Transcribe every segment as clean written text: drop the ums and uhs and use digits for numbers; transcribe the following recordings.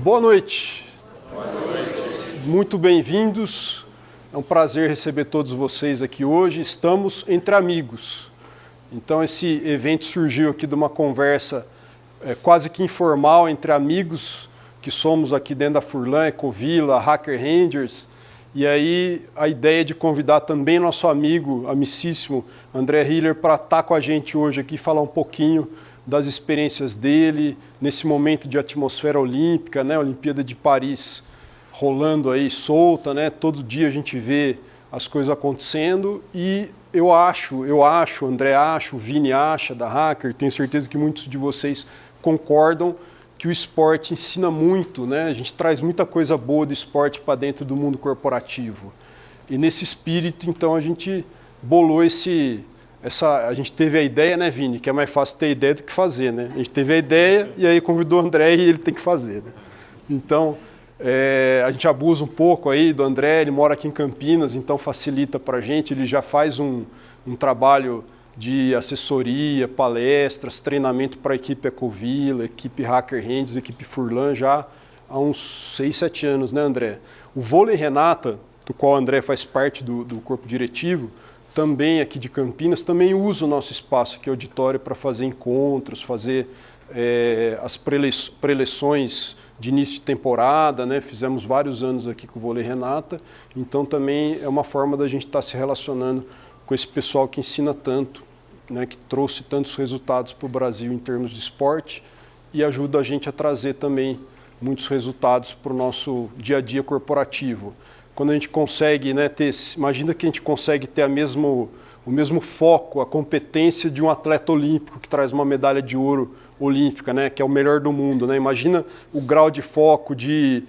Boa noite. Boa noite. Muito bem-vindos. É um prazer receber todos vocês aqui hoje. Estamos entre amigos. Então esse evento surgiu aqui de uma conversa quase que informal entre amigos que somos aqui dentro da Furlan, Ecovilla, Hacker Rangers. E aí a ideia de convidar também nosso amigo, amicíssimo, André Hiller, para estar com a gente hoje aqui, falar um pouquinho das experiências dele, nesse momento de atmosfera olímpica, né? Olimpíada de Paris rolando aí solta, né? Todo dia a gente vê as coisas acontecendo e eu acho, o André acha, o Vini acha da Hacker, tenho certeza que muitos de vocês concordam que o esporte ensina muito, né? A gente traz muita coisa boa do esporte para dentro do mundo corporativo. E nesse espírito, então, a gente bolou a gente teve a ideia, né, Vini, que é mais fácil ter ideia do que fazer, né? A gente teve a ideia e aí convidou o André e ele tem que fazer, né? Então, a gente abusa um pouco aí do André, ele mora aqui em Campinas, então facilita para a gente, ele já faz um trabalho de assessoria, palestras, treinamento para a equipe Ecovilla, equipe Hacker Rangers, equipe Furlan já há uns 6, 7 anos, né, André? O Vôlei Renata, do qual o André faz parte do corpo diretivo, também aqui de Campinas, também usa o nosso espaço aqui, auditório, para fazer encontros, fazer as preleções de início de temporada, né? Fizemos vários anos aqui com o Vôlei Renata, então também é uma forma da gente estar se relacionando com esse pessoal que ensina tanto, né? Que trouxe tantos resultados para o Brasil em termos de esporte e ajuda a gente a trazer também muitos resultados para o nosso dia a dia corporativo. Quando a gente consegue, né, imagina que a gente consegue ter o mesmo foco, a competência de um atleta olímpico que traz uma medalha de ouro olímpica, né, que é o melhor do mundo, né? Imagina o grau de foco, de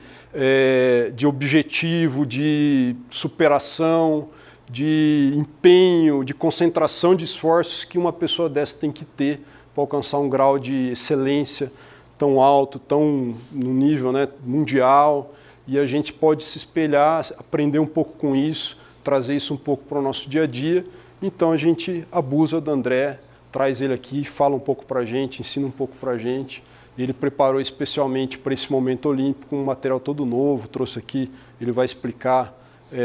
objetivo, de superação, de empenho, de concentração de esforços que uma pessoa dessa tem que ter para alcançar um grau de excelência tão alto, tão no nível, né, mundial. E a gente pode se espelhar, aprender um pouco com isso, trazer isso um pouco para o nosso dia a dia. Então a gente abusa do André, traz ele aqui, fala um pouco para a gente, ensina um pouco para a gente. Ele preparou especialmente para esse momento olímpico um material todo novo, trouxe aqui, ele vai explicar,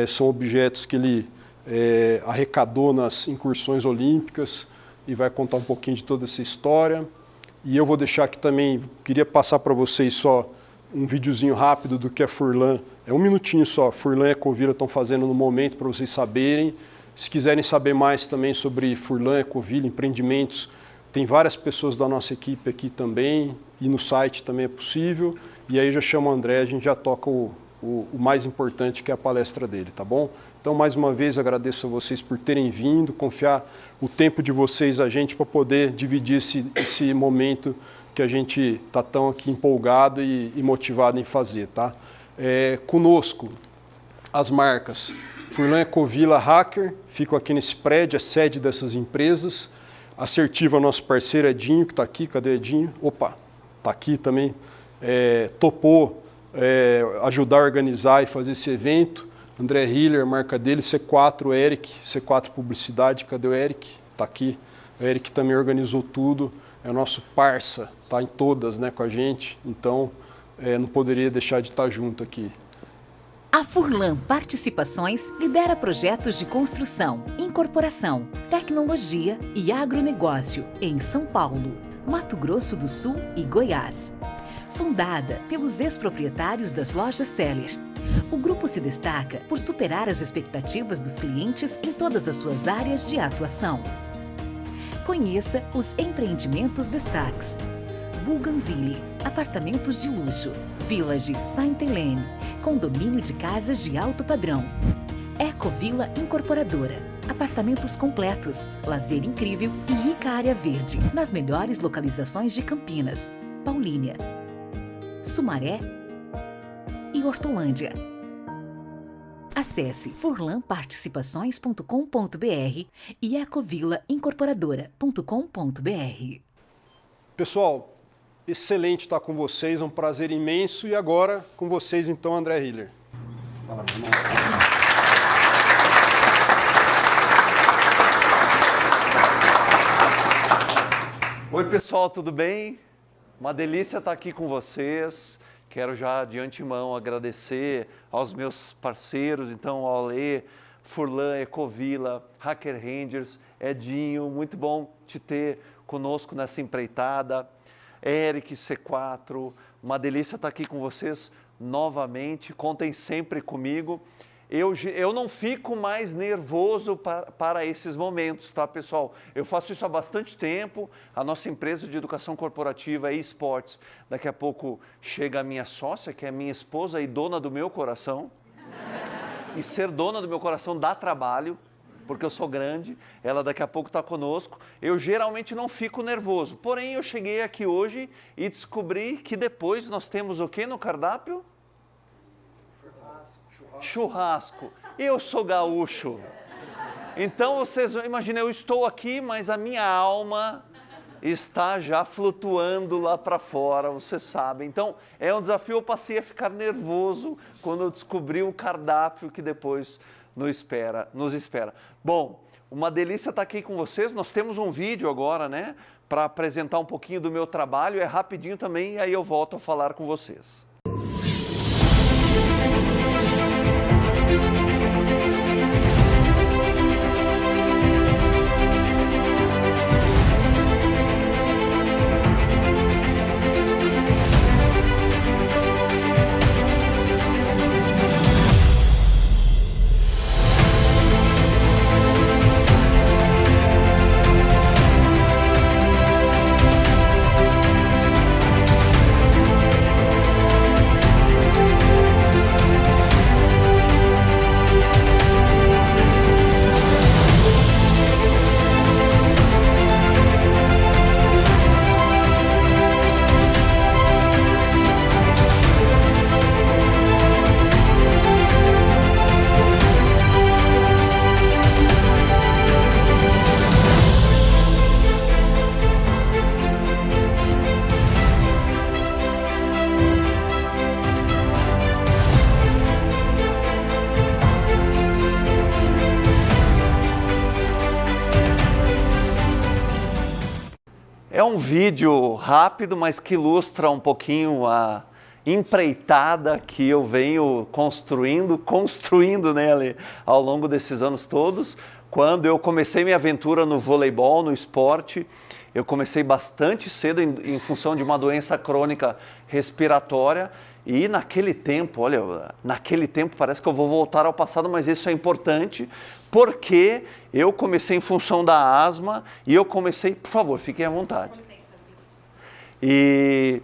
são objetos que ele arrecadou nas incursões olímpicas e vai contar um pouquinho de toda essa história. E eu vou deixar aqui também, queria passar para vocês só um videozinho rápido do que a Furlan, é 1 minutinho só, Furlan e Ecovilla estão fazendo no momento para vocês saberem. Se quiserem saber mais também sobre Furlan, Ecovilla, empreendimentos, tem várias pessoas da nossa equipe aqui também, e no site também é possível. E aí já chama o André, a gente já toca o mais importante, que é a palestra dele, tá bom? Então, mais uma vez, agradeço a vocês por terem vindo, confiar o tempo de vocês a gente para poder dividir esse momento que a gente está tão aqui empolgado e motivado em fazer, tá? Conosco, as marcas Furlan, Ecovilla, Hacker, ficam aqui nesse prédio, a sede dessas empresas. Assertiva, nosso parceiro Edinho, que está aqui, cadê Edinho? Opa, está aqui também, topou ajudar a organizar e fazer esse evento. André Hiller, marca dele, C4 Eric, C4 Publicidade, cadê o Eric? Está aqui, o Eric também organizou tudo. É o nosso parça, está em todas, né, com a gente, então não poderia deixar de estar junto aqui. A Furlan Participações lidera projetos de construção, incorporação, tecnologia e agronegócio em São Paulo, Mato Grosso do Sul e Goiás. Fundada pelos ex-proprietários das lojas Seller, o grupo se destaca por superar as expectativas dos clientes em todas as suas áreas de atuação. Conheça os empreendimentos destaques: Bougainville, apartamentos de luxo; Village Sainte-Hélène, condomínio de casas de alto padrão; Ecovilla Incorporadora, apartamentos completos, lazer incrível e rica área verde, nas melhores localizações de Campinas, Paulínia, Sumaré e Hortolândia. Acesse furlanparticipações.com.br e ecovillaincorporadora.com.br. Pessoal, excelente estar com vocês, é um prazer imenso. E agora, com vocês, então, André Hiller. Fala, meu irmão. Oi, pessoal, tudo bem? Uma delícia estar aqui com vocês. Quero já de antemão agradecer aos meus parceiros, então ao Ale, Furlan, Ecovila, Hacker Rangers, Edinho, muito bom te ter conosco nessa empreitada. Eric, C4, uma delícia estar aqui com vocês novamente, contem sempre comigo. Eu não fico mais nervoso para esses momentos, tá, pessoal? Eu faço isso há bastante tempo, a nossa empresa de educação corporativa e esportes. Daqui a pouco chega a minha sócia, que é minha esposa e dona do meu coração. E ser dona do meu coração dá trabalho, porque eu sou grande, ela daqui a pouco está conosco. Eu geralmente não fico nervoso, porém eu cheguei aqui hoje e descobri que depois nós temos o que no cardápio? Churrasco. Eu sou gaúcho. Então vocês imaginam, eu estou aqui, mas a minha alma está já flutuando lá para fora, vocês sabem. Então é um desafio, eu passei a ficar nervoso quando eu descobri o cardápio que depois nos espera. Bom, uma delícia estar aqui com vocês. Nós temos um vídeo agora, né, para apresentar um pouquinho do meu trabalho. É rapidinho também e aí eu volto a falar com vocês. É um vídeo rápido, mas que ilustra um pouquinho a empreitada que eu venho construindo nele ao longo desses anos todos. Quando eu comecei minha aventura no voleibol, no esporte, eu comecei bastante cedo em função de uma doença crônica respiratória. E naquele tempo, parece que eu vou voltar ao passado, mas isso é importante, porque eu comecei em função da asma e eu comecei, por favor, fiquem à vontade. E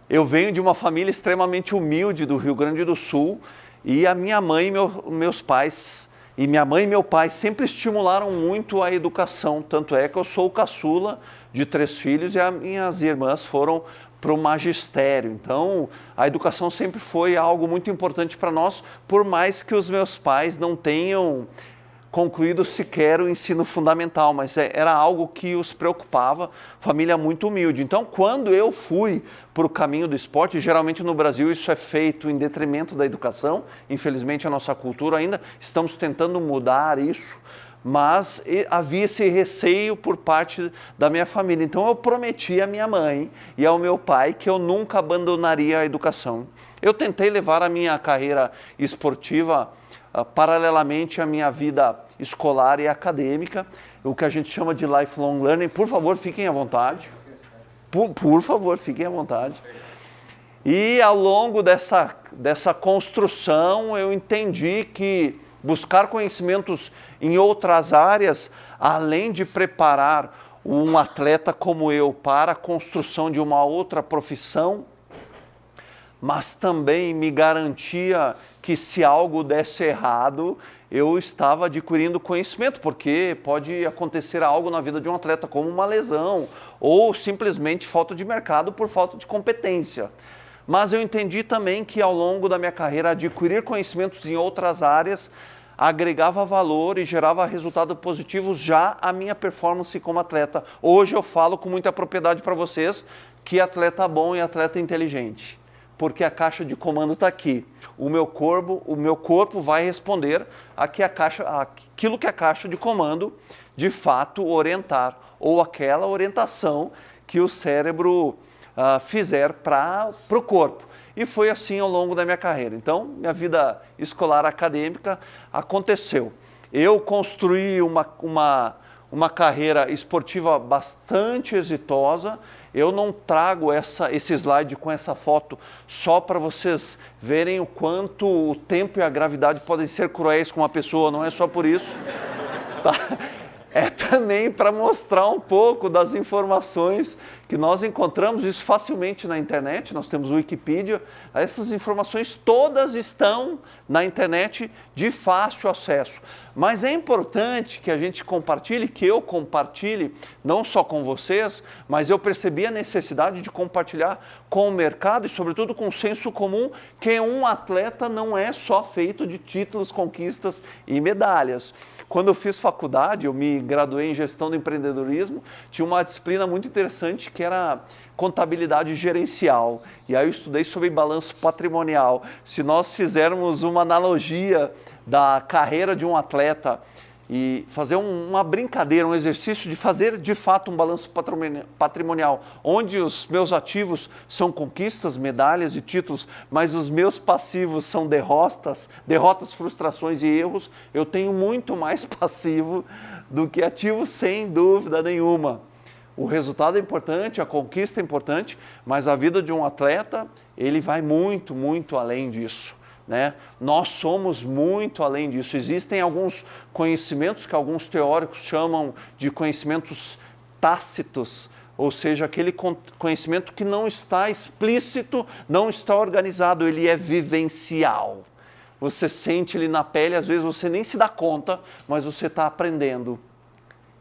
eu venho de uma família extremamente humilde do Rio Grande do Sul e a minha mãe e meus pais, e minha mãe e meu pai sempre estimularam muito a educação, tanto é que eu sou o caçula de 3 filhos e as minhas irmãs foram para o magistério. Então, a educação sempre foi algo muito importante para nós, por mais que os meus pais não tenham concluído sequer o ensino fundamental, mas era algo que os preocupava, família muito humilde. Então, quando eu fui para o caminho do esporte, geralmente no Brasil isso é feito em detrimento da educação, infelizmente a nossa cultura ainda, estamos tentando mudar isso, mas havia esse receio por parte da minha família. Então eu prometi à minha mãe e ao meu pai que eu nunca abandonaria a educação. Eu tentei levar a minha carreira esportiva paralelamente à minha vida escolar e acadêmica, o que a gente chama de lifelong learning. Por favor, fiquem à vontade. Por favor, fiquem à vontade. E ao longo dessa construção, eu entendi que buscar conhecimentos em outras áreas, além de preparar um atleta como eu para a construção de uma outra profissão, mas também me garantia que se algo desse errado, eu estava adquirindo conhecimento, porque pode acontecer algo na vida de um atleta como uma lesão ou simplesmente falta de mercado por falta de competência. Mas eu entendi também que ao longo da minha carreira adquirir conhecimentos em outras áreas agregava valor e gerava resultados positivos já à minha performance como atleta. Hoje eu falo com muita propriedade para vocês que atleta bom e atleta inteligente, porque a caixa de comando está aqui. O meu corpo vai responder aquilo que a caixa de comando de fato orientar, ou aquela orientação que o cérebro fizer para o corpo. e foi assim ao longo da minha carreira. Então, minha vida escolar acadêmica aconteceu. Eu construí uma carreira esportiva bastante exitosa. Eu não trago esse slide com essa foto só para vocês verem o quanto o tempo e a gravidade podem ser cruéis com uma pessoa, não é só por isso. Tá? É também para mostrar um pouco das informações que nós encontramos isso facilmente na internet. Nós temos o Wikipedia, essas informações todas estão na internet de fácil acesso. Mas é importante que a gente compartilhe, que eu compartilhe, não só com vocês, mas eu percebi a necessidade de compartilhar com o mercado e sobretudo com o senso comum, que um atleta não é só feito de títulos, conquistas e medalhas. Quando eu fiz faculdade, eu me graduei em gestão do empreendedorismo, tinha uma disciplina muito interessante que era contabilidade gerencial. E aí eu estudei sobre balanço patrimonial. Se nós fizermos uma analogia da carreira de um atleta e fazer uma brincadeira, um exercício de fazer de fato um balanço patrimonial, onde os meus ativos são conquistas, medalhas e títulos, mas os meus passivos são derrotas, frustrações e erros, eu tenho muito mais passivo do que ativo, sem dúvida nenhuma. O resultado é importante, a conquista é importante, mas a vida de um atleta, ele vai muito, muito além disso. Né? Nós somos muito além disso. Existem alguns conhecimentos que alguns teóricos chamam de conhecimentos tácitos, ou seja, aquele conhecimento que não está explícito, não está organizado, ele é vivencial. Você sente ele na pele, às vezes você nem se dá conta, mas você está aprendendo.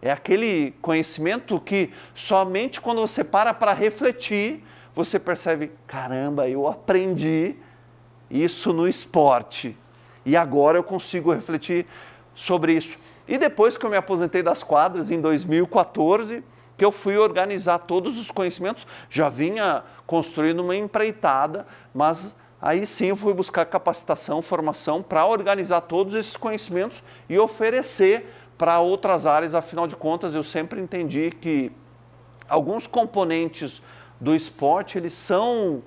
É aquele conhecimento que somente quando você para refletir, você percebe, caramba, eu aprendi isso no esporte. E agora eu consigo refletir sobre isso. E depois que eu me aposentei das quadras, em 2014, que eu fui organizar todos os conhecimentos, já vinha construindo uma empreitada, mas aí sim eu fui buscar capacitação, formação para organizar todos esses conhecimentos e oferecer para outras áreas. Afinal de contas, eu sempre entendi que alguns componentes do esporte, eles são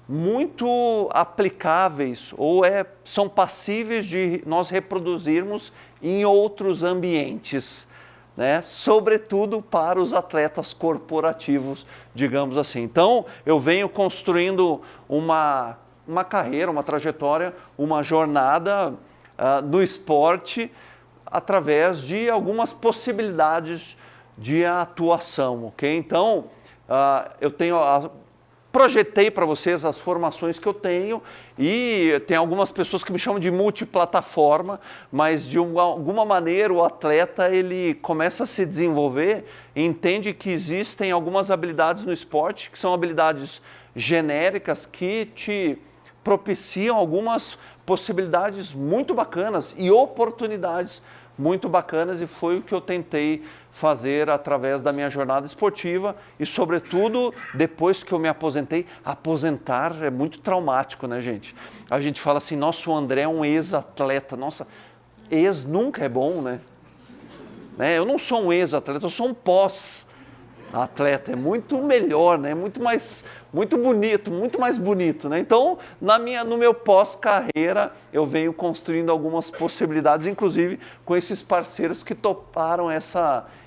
muito aplicáveis ou são passíveis de nós reproduzirmos em outros ambientes, né? Sobretudo para os atletas corporativos, digamos assim. Então, eu venho construindo uma carreira, uma trajetória, uma jornada no esporte através de algumas possibilidades de atuação, ok? Então, eu tenho projetei para vocês as formações que eu tenho e tem algumas pessoas que me chamam de multiplataforma, mas de alguma maneira o atleta ele começa a se desenvolver e entende que existem algumas habilidades no esporte que são habilidades genéricas que te propiciam algumas possibilidades muito bacanas e oportunidades muito bacanas, e foi o que eu tentei fazer através da minha jornada esportiva e, sobretudo, depois que eu me aposentei. Aposentar é muito traumático, né, gente? A gente fala assim, nossa, o André é um ex-atleta. Nossa, ex nunca é bom, né? Eu não sou um ex-atleta, eu sou um pós-atleta. É muito melhor, né? Muito bonito, muito mais bonito, né? Então, no meu pós-carreira, eu venho construindo algumas possibilidades, inclusive com esses parceiros que toparam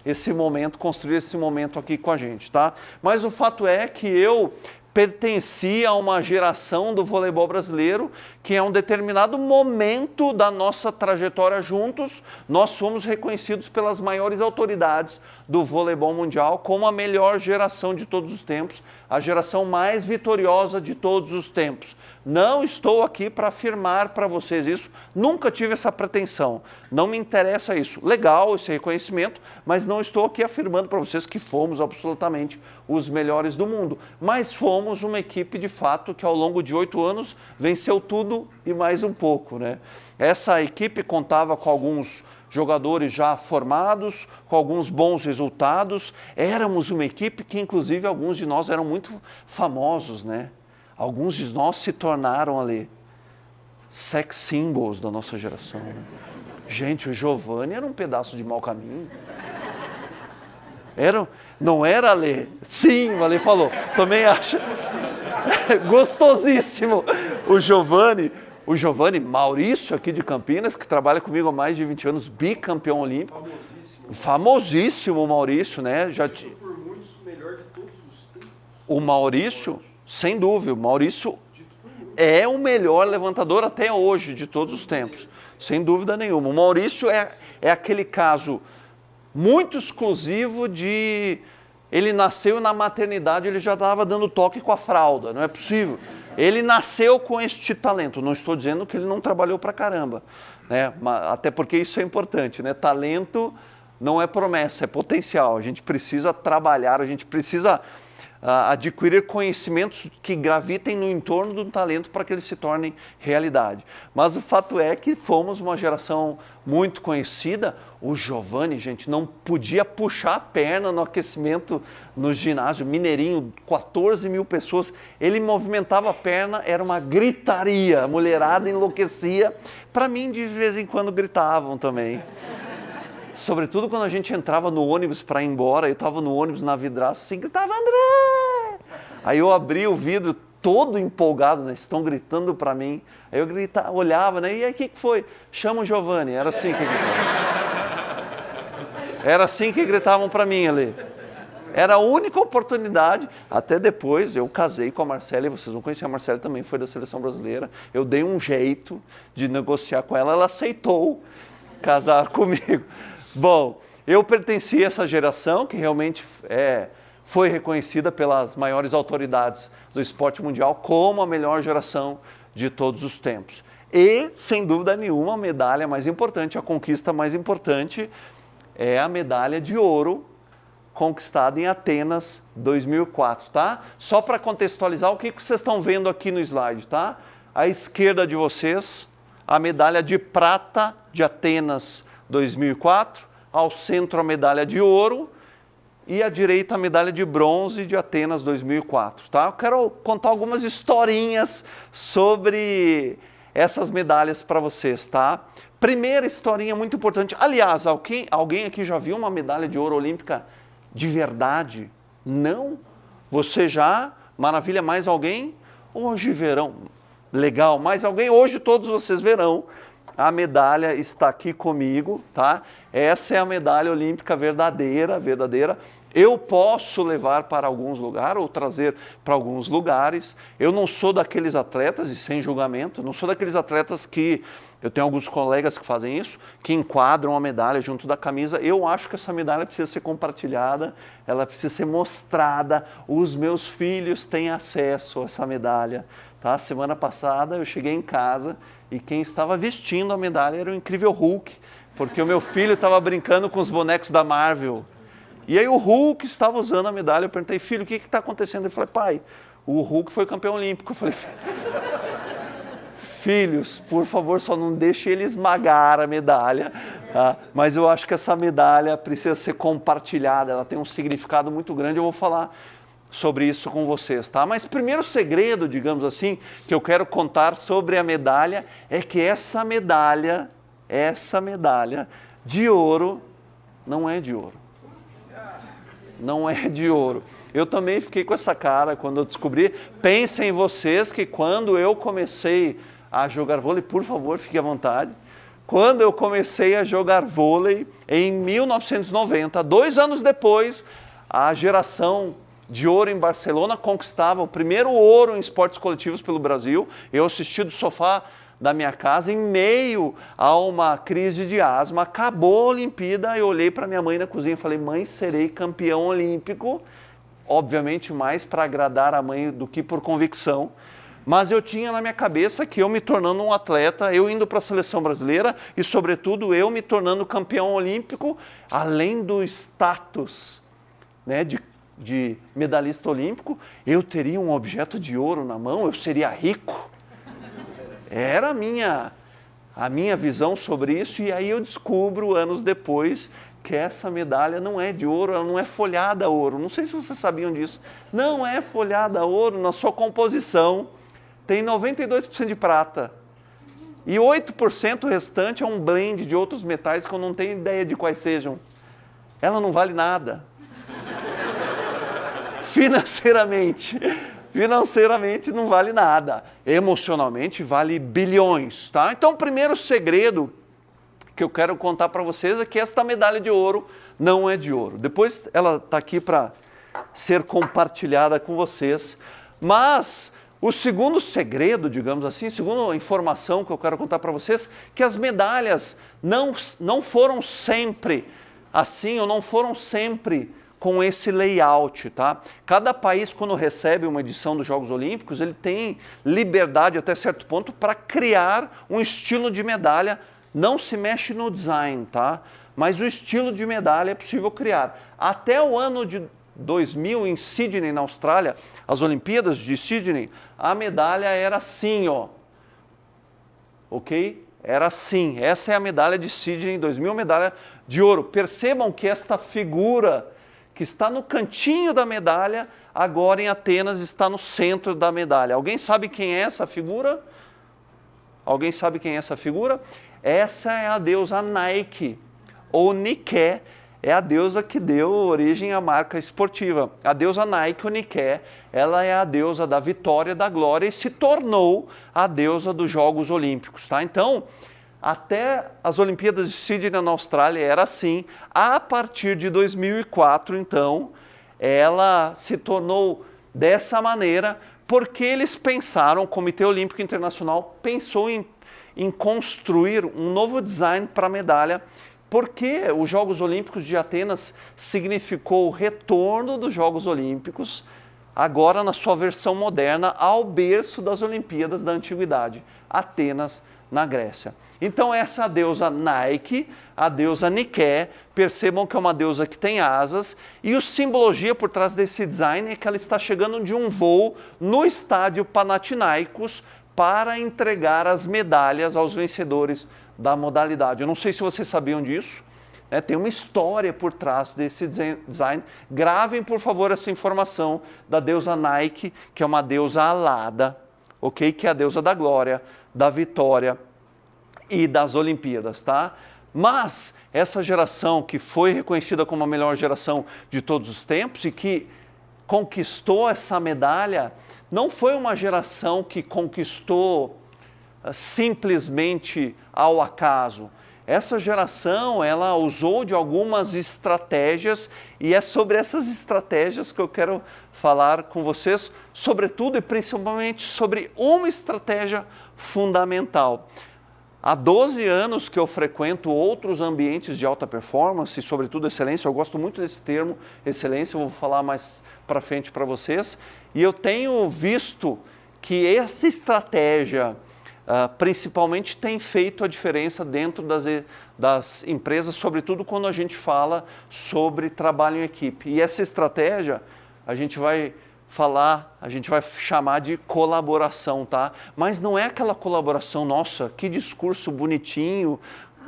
esse momento, construir esse momento aqui com a gente, tá? Mas o fato é que eu pertencia a uma geração do voleibol brasileiro que, em um determinado momento da nossa trajetória juntos, nós fomos reconhecidos pelas maiores autoridades do voleibol mundial como a melhor geração de todos os tempos, a geração mais vitoriosa de todos os tempos. Não estou aqui para afirmar para vocês isso, nunca tive essa pretensão, não me interessa isso. Legal esse reconhecimento, mas não estou aqui afirmando para vocês que fomos absolutamente os melhores do mundo, mas fomos uma equipe de fato que ao longo de 8 anos venceu tudo e mais um pouco, né? Essa equipe contava com alguns jogadores já formados, com alguns bons resultados. Éramos uma equipe que, inclusive, alguns de nós eram muito famosos, né? Alguns de nós se tornaram ali sex symbols da nossa geração, né? Gente, o Giovanni era um pedaço de mau caminho. Não era, Ale? Sim, o Ale falou. Também acha. Gostosíssimo. O Giovanni Maurício, aqui de Campinas, que trabalha comigo há mais de 20 anos, bicampeão olímpico. Famosíssimo o Maurício, né? Por muitos, o melhor de todos os tempos. O Maurício, sem dúvida, o Maurício é o melhor levantador até hoje de todos os tempos, sem dúvida nenhuma. O Maurício é aquele caso muito exclusivo de... Ele nasceu na maternidade, ele já estava dando toque com a fralda, não é possível. Ele nasceu com este talento, não estou dizendo que ele não trabalhou pra caramba, né? Até porque isso é importante, né? Talento não é promessa, é potencial. A gente precisa trabalhar, a gente precisa adquirir conhecimentos que gravitem no entorno do talento para que ele se torne realidade. Mas o fato é que fomos uma geração muito conhecida. O Giovanni, gente, não podia puxar a perna no aquecimento no ginásio, Mineirinho, 14 mil pessoas. Ele movimentava a perna, era uma gritaria, a mulherada enlouquecia. Para mim, de vez em quando, gritavam também. Sobretudo quando a gente entrava no ônibus para ir embora, eu estava no ônibus na vidraça assim, gritava, André! Aí eu abria o vidro todo empolgado, né? Estão gritando para mim. Aí eu gritava, olhava, né? E aí o que foi? Chama o Giovanni. Era assim que gritavam. Era assim que gritavam para mim ali. Era a única oportunidade. Até depois eu casei com a Marcela, e vocês vão conhecer a Marcela também, foi da seleção brasileira. Eu dei um jeito de negociar com ela, ela aceitou casar comigo. Bom, eu pertenci a essa geração que realmente foi reconhecida pelas maiores autoridades do esporte mundial como a melhor geração de todos os tempos. E, sem dúvida nenhuma, a medalha mais importante, a conquista mais importante é a medalha de ouro conquistada em Atenas 2004, tá? Só para contextualizar, o que vocês estão vendo aqui no slide, tá? À esquerda de vocês, a medalha de prata de Atenas 2004, ao centro a medalha de ouro e à direita a medalha de bronze de Atenas 2004, tá? Eu quero contar algumas historinhas sobre essas medalhas para vocês, tá? Primeira historinha muito importante. Aliás, alguém aqui já viu uma medalha de ouro olímpica de verdade? Não? Você já? Maravilha, mais alguém? Hoje verão. Legal, mais alguém? Hoje todos vocês verão. A medalha está aqui comigo, tá? Essa é a medalha olímpica verdadeira. Eu posso levar para alguns lugares ou trazer para alguns lugares. Eu não sou daqueles atletas, e sem julgamento, não sou daqueles atletas que, eu tenho alguns colegas que fazem isso, que enquadram a medalha junto da camisa. Eu acho que essa medalha precisa ser compartilhada, ela precisa ser mostrada. Os meus filhos têm acesso a essa medalha. Tá? Semana passada eu cheguei em casa e quem estava vestindo a medalha era o incrível Hulk, porque o meu filho estava brincando com os bonecos da Marvel. E aí o Hulk estava usando a medalha. Eu perguntei, filho, o que está acontecendo? Ele falou, pai, o Hulk foi campeão olímpico. Eu falei, filhos, por favor, só não deixe ele esmagar a medalha. Tá? Mas eu acho que essa medalha precisa ser compartilhada, ela tem um significado muito grande. Eu vou falar sobre isso com vocês, tá? Mas primeiro segredo, digamos assim, que eu quero contar sobre a medalha é que essa medalha de ouro não é de ouro. Não é de ouro. Eu também fiquei com essa cara quando eu descobri. Pensem vocês que quando eu comecei a jogar vôlei, por favor, fique à vontade. Quando eu comecei a jogar vôlei em 1990, 2 anos depois, a geração de ouro em Barcelona conquistava o primeiro ouro em esportes coletivos pelo Brasil. Eu assisti do sofá da minha casa em meio a uma crise de asma. Acabou a Olimpíada, eu olhei para minha mãe na cozinha e falei, mãe, serei campeão olímpico. Obviamente mais para agradar a mãe do que por convicção. Mas eu tinha na minha cabeça que eu me tornando um atleta, eu indo para a seleção brasileira e sobretudo eu me tornando campeão olímpico, além do status, né, de medalhista olímpico, eu teria um objeto de ouro na mão, eu seria rico. Era a minha visão sobre isso, e aí eu descubro, anos depois, que essa medalha não é de ouro, ela não é folhada a ouro. Não sei se vocês sabiam disso. Não é folhada a ouro, na sua composição tem 92% de prata. E 8% restante é um blend de outros metais que eu não tenho ideia de quais sejam. Ela não vale nada. Financeiramente. financeiramente não vale nada, emocionalmente vale bilhões, tá? Então o primeiro segredo que eu quero contar para vocês é que esta medalha de ouro não é de ouro. Depois ela está aqui para ser compartilhada com vocês, mas o segundo segredo, digamos assim, segunda informação que eu quero contar para vocês, que as medalhas não foram sempre assim, ou não foram sempre com esse layout, tá? Cada país, quando recebe uma edição dos Jogos Olímpicos, ele tem liberdade até certo ponto para criar um estilo de medalha. Não se mexe no design, tá? Mas o estilo de medalha é possível criar. Até o ano de 2000, em Sydney, na Austrália, as Olimpíadas de Sydney, a medalha era assim, ó. Ok? Era assim. Essa é a medalha de Sydney 2000, medalha de ouro. Percebam que esta figura que está no cantinho da medalha, agora em Atenas está no centro da medalha. Alguém sabe quem é essa figura? Alguém sabe quem é essa figura? Essa é a deusa Nike, ou Nike, é a deusa que deu origem à marca esportiva. A deusa Nike, ou Nike, ela é a deusa da vitória, da glória e se tornou a deusa dos Jogos Olímpicos, tá? Então, até as Olimpíadas de Sydney na Austrália era assim. A partir de 2004, então, ela se tornou dessa maneira porque eles pensaram, o Comitê Olímpico Internacional pensou em construir um novo design para a medalha, porque os Jogos Olímpicos de Atenas significou o retorno dos Jogos Olímpicos, agora na sua versão moderna, ao berço das Olimpíadas da Antiguidade, Atenas, na Grécia. Então essa deusa Nike, a deusa Nike, percebam que é uma deusa que tem asas, e a simbologia por trás desse design é que ela está chegando de um voo no estádio Panathinaikos para entregar as medalhas aos vencedores da modalidade. Eu não sei se vocês sabiam disso, né? Tem uma história por trás desse design. Gravem, por favor, essa informação da deusa Nike, que é uma deusa alada, ok? Que é a deusa da glória, da vitória e das Olimpíadas, tá? Mas essa geração que foi reconhecida como a melhor geração de todos os tempos e que conquistou essa medalha, não foi uma geração que conquistou simplesmente ao acaso. Essa geração, ela usou de algumas estratégias e é sobre essas estratégias que eu quero falar com vocês, sobretudo e principalmente sobre uma estratégia fundamental. Há 12 anos que eu frequento outros ambientes de alta performance e sobretudo excelência. Eu gosto muito desse termo, excelência, eu vou falar mais para frente para vocês. E eu tenho visto que essa estratégia principalmente tem feito a diferença dentro das empresas, sobretudo quando a gente fala sobre trabalho em equipe. E essa estratégia a gente vai chamar de colaboração, tá? Mas não é aquela colaboração, nossa, que discurso bonitinho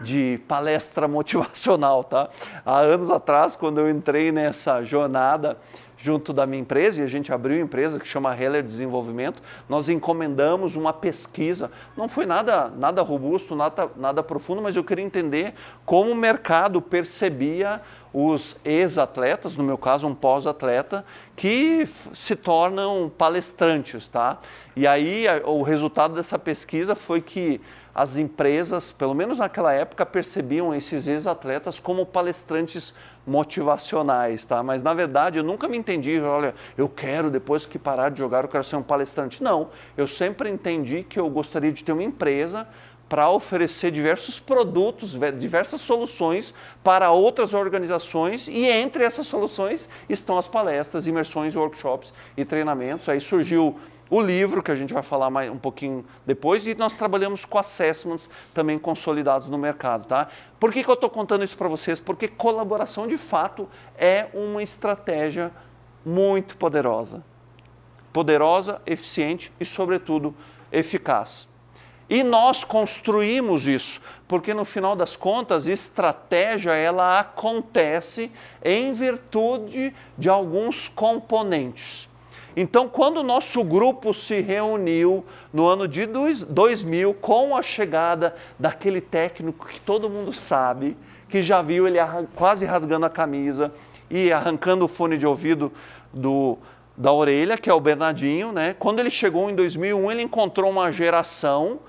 de palestra motivacional, tá? Há anos atrás, quando eu entrei nessa jornada junto da minha empresa, e a gente abriu uma empresa que chama Heller Desenvolvimento, nós encomendamos uma pesquisa, não foi nada robusto, nada profundo, mas eu queria entender como o mercado percebia os ex-atletas, no meu caso um pós-atleta, que se tornam palestrantes, tá? E aí o resultado dessa pesquisa foi que as empresas, pelo menos naquela época, percebiam esses ex-atletas como palestrantes motivacionais, tá? Mas na verdade eu nunca me entendi, olha, eu quero depois que parar de jogar, eu quero ser um palestrante. Não, eu sempre entendi que eu gostaria de ter uma empresa para oferecer diversos produtos, diversas soluções para outras organizações, e entre essas soluções estão as palestras, imersões, workshops e treinamentos. Aí surgiu o livro, que a gente vai falar mais um pouquinho depois, e nós trabalhamos com assessments também consolidados no mercado, tá? Por que eu estou contando isso para vocês? Porque colaboração, de fato, é uma estratégia muito poderosa. Poderosa, eficiente e, sobretudo, eficaz. E nós construímos isso, porque no final das contas, estratégia ela acontece em virtude de alguns componentes. Então, quando o nosso grupo se reuniu no ano de 2000, com a chegada daquele técnico que todo mundo sabe, que já viu ele quase rasgando a camisa e arrancando o fone de ouvido do da orelha, que é o Bernardinho, né? Quando ele chegou em 2001, ele encontrou uma geração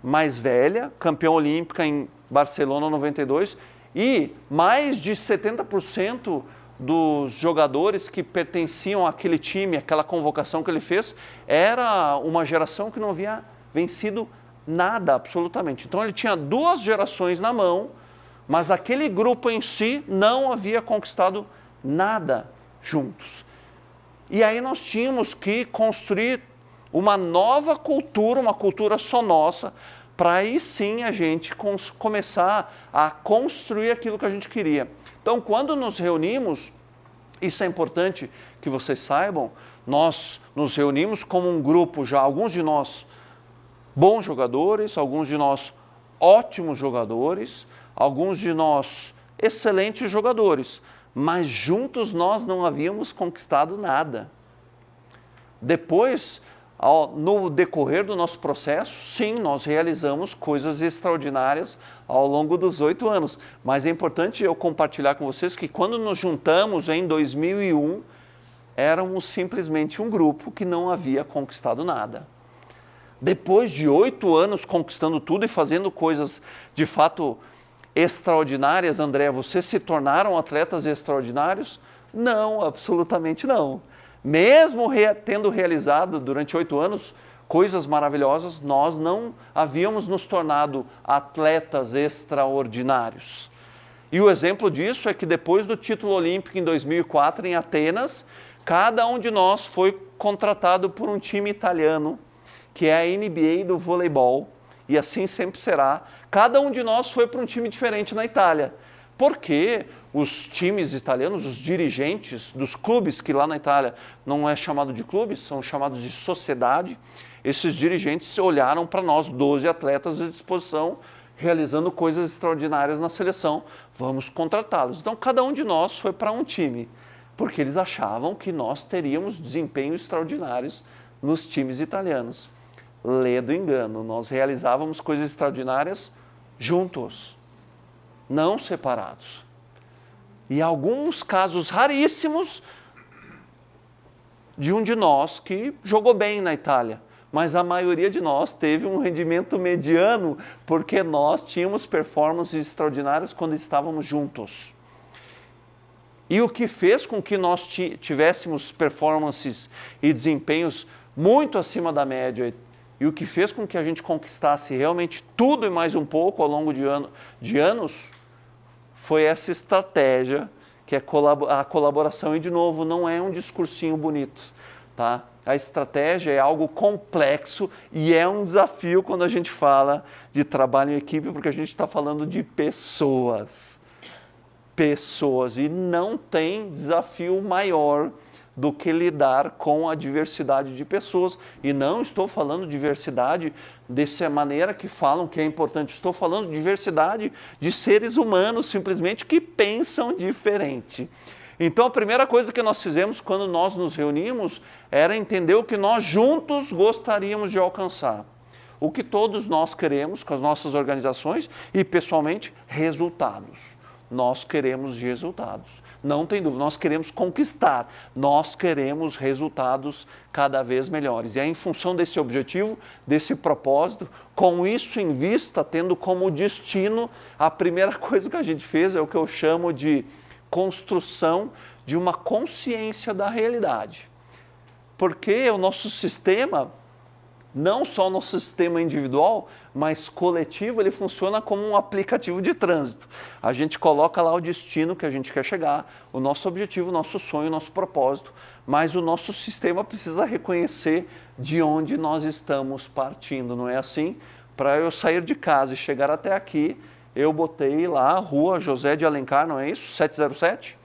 mais velha, campeã olímpica em Barcelona 92, e mais de 70% dos jogadores que pertenciam àquele time, aquela convocação que ele fez, era uma geração que não havia vencido nada, absolutamente. Então ele tinha 2 gerações na mão, mas aquele grupo em si não havia conquistado nada juntos. E aí nós tínhamos que construir uma nova cultura, uma cultura só nossa, para aí sim a gente começar a construir aquilo que a gente queria. Então, quando nos reunimos, isso é importante que vocês saibam, nós nos reunimos como um grupo já, alguns de nós bons jogadores, alguns de nós ótimos jogadores, alguns de nós excelentes jogadores, mas juntos nós não havíamos conquistado nada. Depois, no decorrer do nosso processo, sim, nós realizamos coisas extraordinárias ao longo dos 8 anos. Mas é importante eu compartilhar com vocês que quando nos juntamos em 2001, éramos simplesmente um grupo que não havia conquistado nada. Depois de 8 anos conquistando tudo e fazendo coisas de fato extraordinárias, André, vocês se tornaram atletas extraordinários? Não, absolutamente não. Mesmo tendo realizado durante 8 anos coisas maravilhosas, nós não havíamos nos tornado atletas extraordinários. E o exemplo disso é que depois do título olímpico em 2004 em Atenas, cada um de nós foi contratado por um time italiano, que é a NBA do voleibol, e assim sempre será. Cada um de nós foi para um time diferente na Itália. Porque os times italianos, os dirigentes dos clubes, que lá na Itália não é chamado de clubes, são chamados de sociedade, esses dirigentes olharam para nós, 12 atletas à disposição, realizando coisas extraordinárias na seleção, vamos contratá-los. Então, cada um de nós foi para um time, porque eles achavam que nós teríamos desempenhos extraordinários nos times italianos. Lê do engano, nós realizávamos coisas extraordinárias juntos, não separados. E alguns casos raríssimos de um de nós que jogou bem na Itália, mas a maioria de nós teve um rendimento mediano porque nós tínhamos performances extraordinárias quando estávamos juntos. E o que fez com que nós tivéssemos performances e desempenhos muito acima da média e o que fez com que a gente conquistasse realmente tudo e mais um pouco ao longo de anos foi essa estratégia, que é a colaboração. E, de novo, não é um discursinho bonito, tá? A estratégia é algo complexo e é um desafio quando a gente fala de trabalho em equipe, porque a gente está falando de pessoas. Pessoas. E não tem desafio maior do que lidar com a diversidade de pessoas. E não estou falando diversidade dessa maneira que falam que é importante. Estou falando diversidade de seres humanos, simplesmente, que pensam diferente. Então, a primeira coisa que nós fizemos quando nós nos reunimos era entender o que nós juntos gostaríamos de alcançar. O que todos nós queremos com as nossas organizações e, pessoalmente, resultados. Nós queremos resultados. Não tem dúvida, nós queremos conquistar, nós queremos resultados cada vez melhores. E é em função desse objetivo, desse propósito, com isso em vista, tendo como destino, a primeira coisa que a gente fez é o que eu chamo de construção de uma consciência da realidade. Porque o nosso sistema, não só o nosso sistema individual, mas coletivo, ele funciona como um aplicativo de trânsito. A gente coloca lá o destino que a gente quer chegar, o nosso objetivo, o nosso sonho, o nosso propósito, mas o nosso sistema precisa reconhecer de onde nós estamos partindo, não é assim? Para eu sair de casa e chegar até aqui, eu botei lá a Rua José de Alencar, não é isso? 707?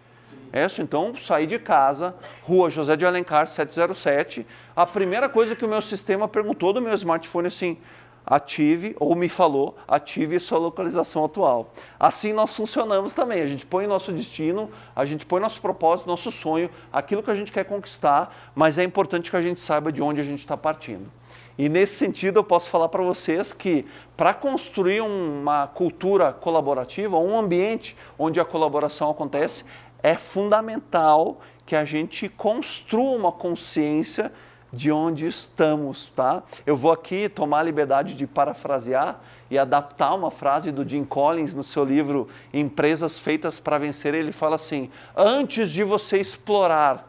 É isso, então saí de casa, Rua José de Alencar 707, a primeira coisa que o meu sistema perguntou do meu smartphone assim, ative, ou me falou, ative sua localização atual. Assim nós funcionamos também, a gente põe nosso destino, a gente põe nosso propósito, nosso sonho, aquilo que a gente quer conquistar, mas é importante que a gente saiba de onde a gente está partindo. E nesse sentido eu posso falar para vocês que para construir uma cultura colaborativa, um ambiente onde a colaboração acontece, é fundamental que a gente construa uma consciência de onde estamos, tá? Eu vou aqui tomar a liberdade de parafrasear e adaptar uma frase do Jim Collins no seu livro Empresas Feitas para Vencer. Ele fala assim: antes de você explorar,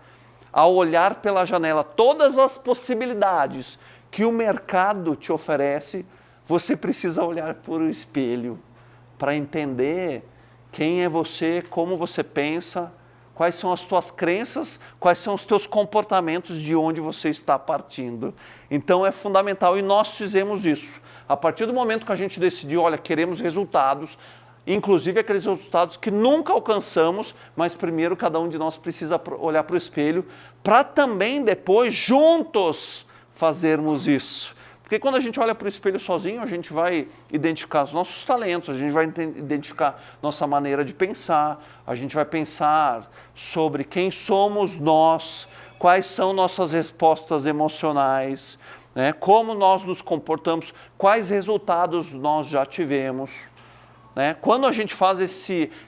ao olhar pela janela, todas as possibilidades que o mercado te oferece, você precisa olhar por o espelho para entender quem é você, como você pensa, quais são as tuas crenças, quais são os teus comportamentos, de onde você está partindo. Então é fundamental, e nós fizemos isso. A partir do momento que a gente decidiu, olha, queremos resultados, inclusive aqueles resultados que nunca alcançamos, mas primeiro cada um de nós precisa olhar para o espelho, para também depois, juntos, fazermos isso. Porque quando a gente olha para o espelho sozinho, a gente vai identificar os nossos talentos, a gente vai identificar nossa maneira de pensar, a gente vai pensar sobre quem somos nós, quais são nossas respostas emocionais, né? Como nós nos comportamos, quais resultados nós já tivemos. Né? Quando a gente faz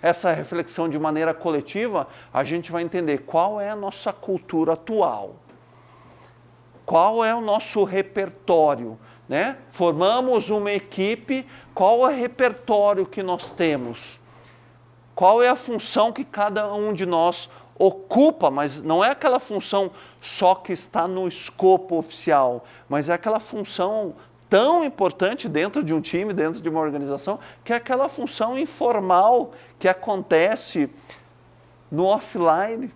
essa reflexão de maneira coletiva, a gente vai entender qual é a nossa cultura atual. Qual é o nosso repertório, né? Formamos uma equipe, qual é o repertório que nós temos? Qual é a função que cada um de nós ocupa, mas não é aquela função só que está no escopo oficial, mas é aquela função tão importante dentro de um time, dentro de uma organização, que é aquela função informal que acontece no offline.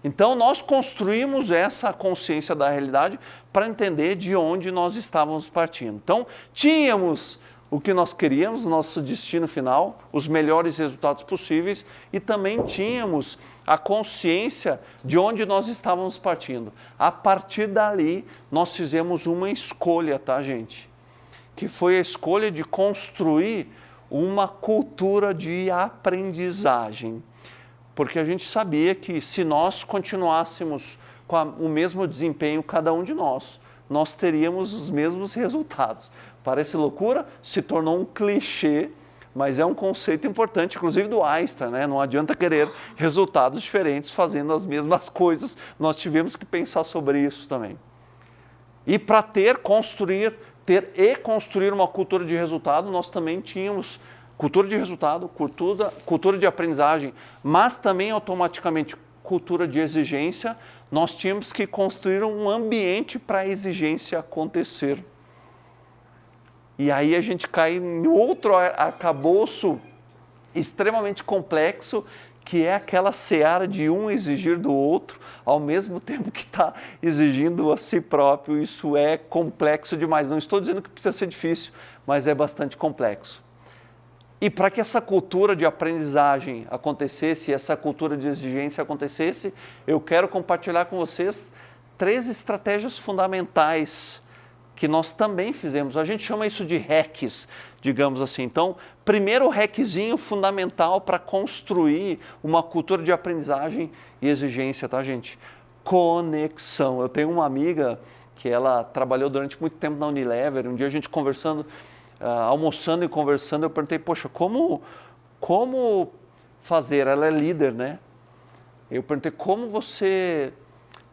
Então, nós construímos essa consciência da realidade para entender de onde nós estávamos partindo. Então, tínhamos o que nós queríamos, nosso destino final, os melhores resultados possíveis, e também tínhamos a consciência de onde nós estávamos partindo. A partir dali, nós fizemos uma escolha, tá, gente? Que foi a escolha de construir uma cultura de aprendizagem. Porque a gente sabia que se nós continuássemos com o mesmo desempenho, cada um de nós teríamos os mesmos resultados. Parece loucura, se tornou um clichê, mas é um conceito importante, inclusive do Einstein, né? Não adianta querer resultados diferentes fazendo as mesmas coisas, nós tivemos que pensar sobre isso também. E para construir uma cultura de resultado, nós também tínhamos cultura de resultado, cultura de aprendizagem, mas também automaticamente cultura de exigência. Nós tínhamos que construir um ambiente para a exigência acontecer. E aí a gente cai em outro arcabouço extremamente complexo, que é aquela seara de um exigir do outro, ao mesmo tempo que está exigindo a si próprio. Isso é complexo demais. Não estou dizendo que precisa ser difícil, mas é bastante complexo. E para que essa cultura de aprendizagem acontecesse, essa cultura de exigência acontecesse, eu quero compartilhar com vocês 3 estratégias fundamentais que nós também fizemos. A gente chama isso de hacks, digamos assim. Então, primeiro hackzinho fundamental para construir uma cultura de aprendizagem e exigência, tá, gente? Conexão. Eu tenho uma amiga que ela trabalhou durante muito tempo na Unilever. Um dia a gente conversando, almoçando e conversando, eu perguntei, poxa, como fazer? Ela é líder, né? Eu perguntei, como você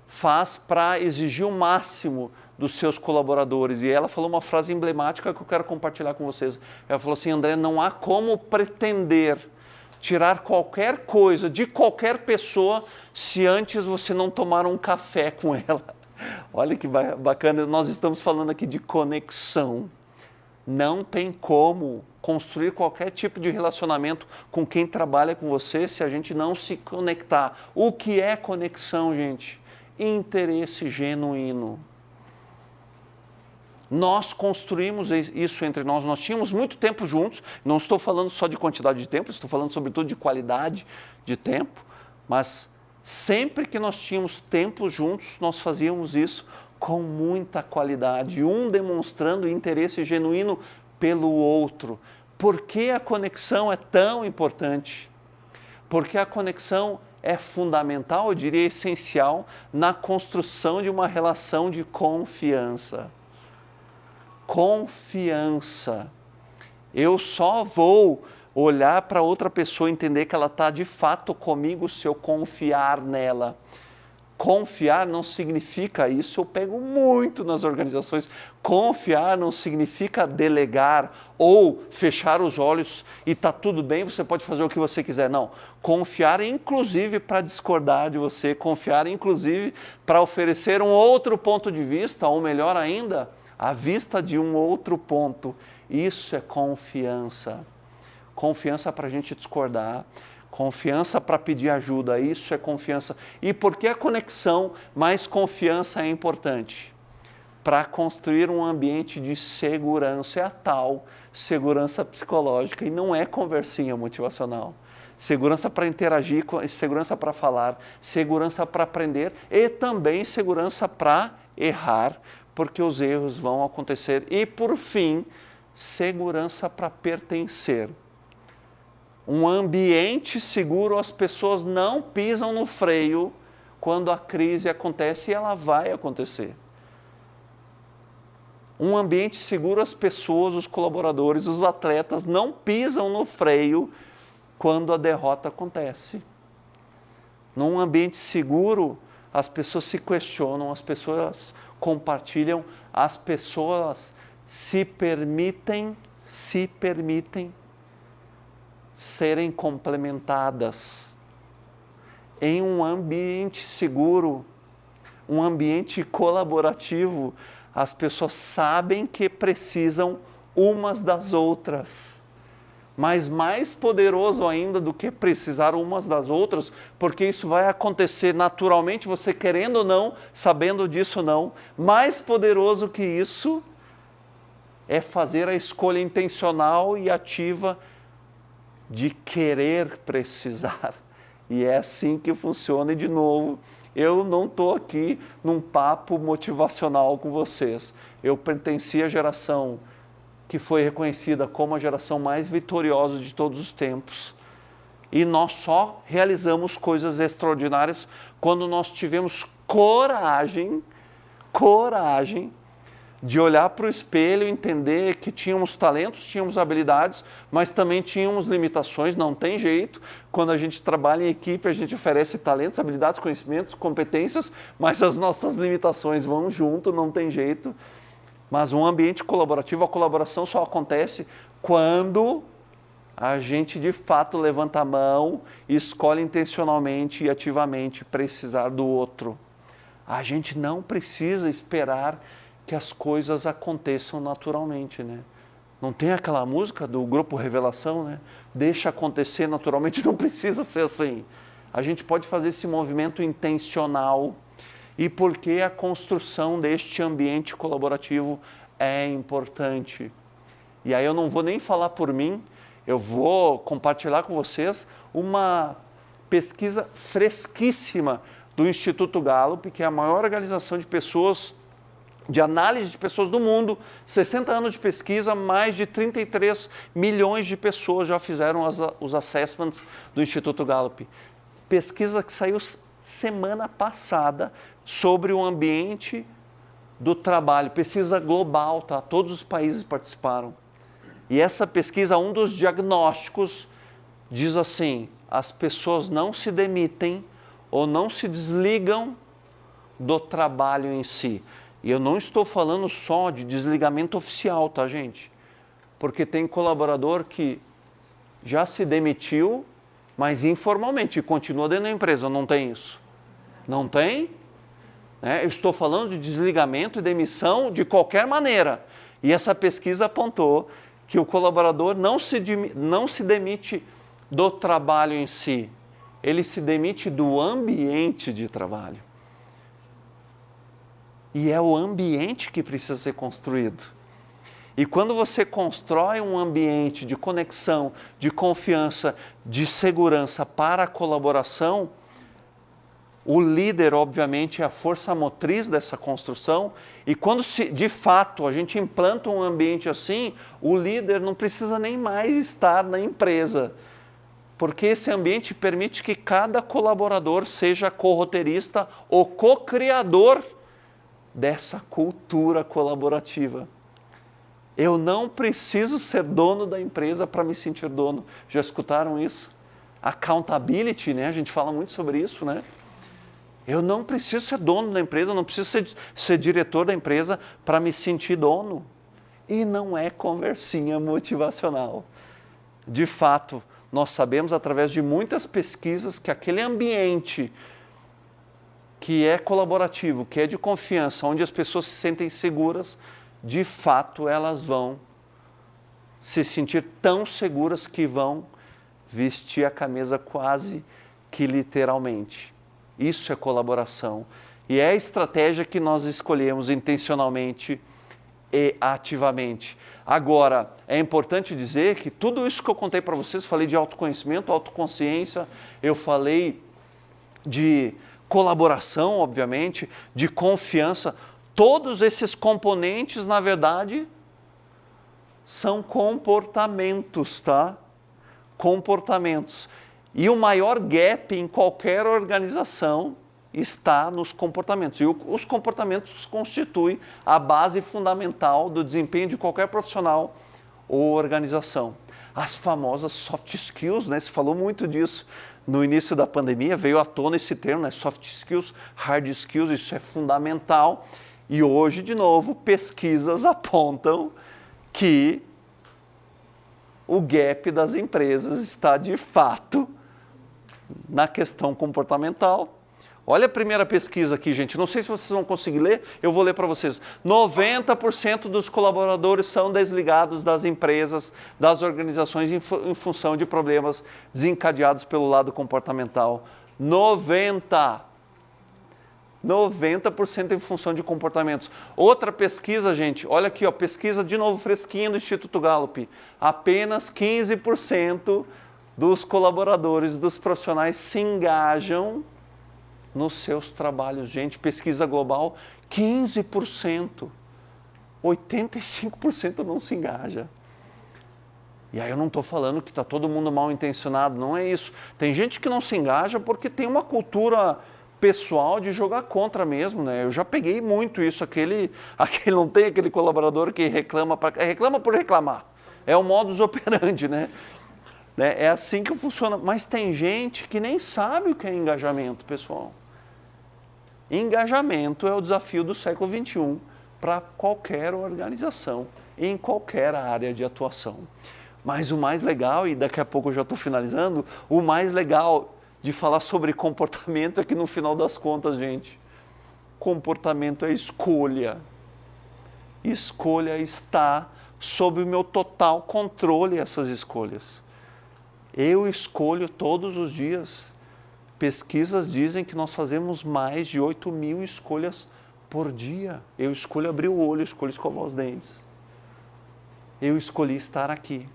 faz para exigir o máximo dos seus colaboradores? E ela falou uma frase emblemática que eu quero compartilhar com vocês. Ela falou assim, André, não há como pretender tirar qualquer coisa de qualquer pessoa se antes você não tomar um café com ela. Olha que bacana, nós estamos falando aqui de conexão. Não tem como construir qualquer tipo de relacionamento com quem trabalha com você se a gente não se conectar. O que é conexão, gente? Interesse genuíno. Nós construímos isso entre nós, nós tínhamos muito tempo juntos, não estou falando só de quantidade de tempo, estou falando sobretudo de qualidade de tempo, mas sempre que nós tínhamos tempo juntos, nós fazíamos isso com muita qualidade, um demonstrando interesse genuíno pelo outro. Por que a conexão é tão importante? Porque a conexão é fundamental, eu diria essencial, na construção de uma relação de confiança. Confiança. Eu só vou olhar para outra pessoa e entender que ela está de fato comigo se eu confiar nela. Confiar não significa isso, eu pego muito nas organizações. Confiar não significa delegar ou fechar os olhos e está tudo bem, você pode fazer o que você quiser. Não, confiar inclusive para discordar de você, confiar inclusive para oferecer um outro ponto de vista, ou melhor ainda, a vista de um outro ponto. Isso é confiança. Confiança para a gente discordar. Confiança para pedir ajuda, isso é confiança. E por que a conexão mais confiança é importante? Para construir um ambiente de segurança, é a tal segurança psicológica, e não é conversinha motivacional. Segurança para interagir, segurança para falar, segurança para aprender e também segurança para errar, porque os erros vão acontecer. E por fim, segurança para pertencer. Um ambiente seguro, as pessoas não pisam no freio quando a crise acontece, e ela vai acontecer. Um ambiente seguro, as pessoas, os colaboradores, os atletas não pisam no freio quando a derrota acontece. Num ambiente seguro, as pessoas se questionam, as pessoas compartilham, as pessoas se permitem serem complementadas. Em um ambiente seguro, um ambiente colaborativo, as pessoas sabem que precisam umas das outras. Mas mais poderoso ainda do que precisar umas das outras, porque isso vai acontecer naturalmente, você querendo ou não, sabendo disso ou não, mais poderoso que isso é fazer a escolha intencional e ativa de querer precisar. E é assim que funciona. E de novo, eu não estou aqui num papo motivacional com vocês. Eu pertenci à geração que foi reconhecida como a geração mais vitoriosa de todos os tempos. E nós só realizamos coisas extraordinárias quando nós tivemos coragem de olhar para o espelho e entender que tínhamos talentos, tínhamos habilidades, mas também tínhamos limitações, não tem jeito. Quando a gente trabalha em equipe, a gente oferece talentos, habilidades, conhecimentos, competências, mas as nossas limitações vão junto, não tem jeito. Mas um ambiente colaborativo, a colaboração só acontece quando a gente de fato levanta a mão e escolhe intencionalmente e ativamente precisar do outro. A gente não precisa esperar que as coisas aconteçam naturalmente, né? Não tem aquela música do grupo Revelação, né? Deixa acontecer naturalmente, não precisa ser assim. A gente pode fazer esse movimento intencional. E porque a construção deste ambiente colaborativo é importante. E aí eu não vou nem falar por mim, eu vou compartilhar com vocês uma pesquisa fresquíssima do Instituto Gallup, que é a maior organização de pessoas, de análise de pessoas do mundo, 60 anos de pesquisa, mais de 33 milhões de pessoas já fizeram os assessments do Instituto Gallup. Pesquisa que saiu semana passada sobre o ambiente do trabalho, pesquisa global, tá? Todos os países participaram. E essa pesquisa, um dos diagnósticos, diz assim: as pessoas não se demitem ou não se desligam do trabalho em si. E eu não estou falando só de desligamento oficial, tá, gente? Porque tem colaborador que já se demitiu, mas informalmente, e continua dentro da empresa, não tem isso? Não tem? Eu estou falando de desligamento e demissão de qualquer maneira. E essa pesquisa apontou que o colaborador não se demite do trabalho em si, ele se demite do ambiente de trabalho. E é o ambiente que precisa ser construído. E quando você constrói um ambiente de conexão, de confiança, de segurança para a colaboração, o líder, obviamente, é a força motriz dessa construção. E quando de fato a gente implanta um ambiente assim, o líder não precisa nem mais estar na empresa, porque esse ambiente permite que cada colaborador seja co-roteirista ou co-criador dessa cultura colaborativa. Eu não preciso ser dono da empresa para me sentir dono. Já escutaram isso? Accountability, né? A gente fala muito sobre isso, né? Eu não preciso ser dono da empresa, eu não preciso ser diretor da empresa para me sentir dono. E não é conversinha motivacional. De fato, nós sabemos através de muitas pesquisas que aquele ambiente que é colaborativo, que é de confiança, onde as pessoas se sentem seguras, de fato elas vão se sentir tão seguras que vão vestir a camisa quase que literalmente. Isso é colaboração. E é a estratégia que nós escolhemos intencionalmente e ativamente. Agora, é importante dizer que tudo isso que eu contei para vocês, falei de autoconhecimento, autoconsciência, eu falei de colaboração, obviamente, de confiança, todos esses componentes, na verdade, são comportamentos, tá? Comportamentos. E o maior gap em qualquer organização está nos comportamentos. E os comportamentos constituem a base fundamental do desempenho de qualquer profissional ou organização. As famosas soft skills, né? Se falou muito disso no início da pandemia, veio à tona esse termo, né? Soft skills, hard skills, isso é fundamental. E hoje, de novo, pesquisas apontam que o gap das empresas está, de fato, na questão comportamental. Olha a primeira pesquisa aqui, gente. Não sei se vocês vão conseguir ler, eu vou ler para vocês. 90% dos colaboradores são desligados das empresas, das organizações, em função de problemas desencadeados pelo lado comportamental. 90% em função de comportamentos. Outra pesquisa, gente, olha aqui, ó, pesquisa de novo fresquinha do Instituto Gallup. Apenas 15% dos colaboradores, dos profissionais se engajam nos seus trabalhos. Gente, pesquisa global, 15%. 85% não se engaja. E aí eu não estou falando que está todo mundo mal intencionado, não é isso. Tem gente que não se engaja porque tem uma cultura pessoal de jogar contra mesmo, né? Eu já peguei muito isso, não tem aquele colaborador que reclama por reclamar. É o modus operandi, né? É assim que funciona. Mas tem gente que nem sabe o que é engajamento, pessoal. Engajamento é o desafio do século XXI para qualquer organização, em qualquer área de atuação. Mas o mais legal, e daqui a pouco eu já estou finalizando, o mais legal de falar sobre comportamento é que no final das contas, gente, comportamento é escolha. Escolha está sob o meu total controle, essas escolhas. Eu escolho todos os dias. Pesquisas dizem que nós fazemos mais de 8.000 escolhas por dia. Eu escolho abrir o olho, eu escolho escovar os dentes. Eu escolhi estar aqui.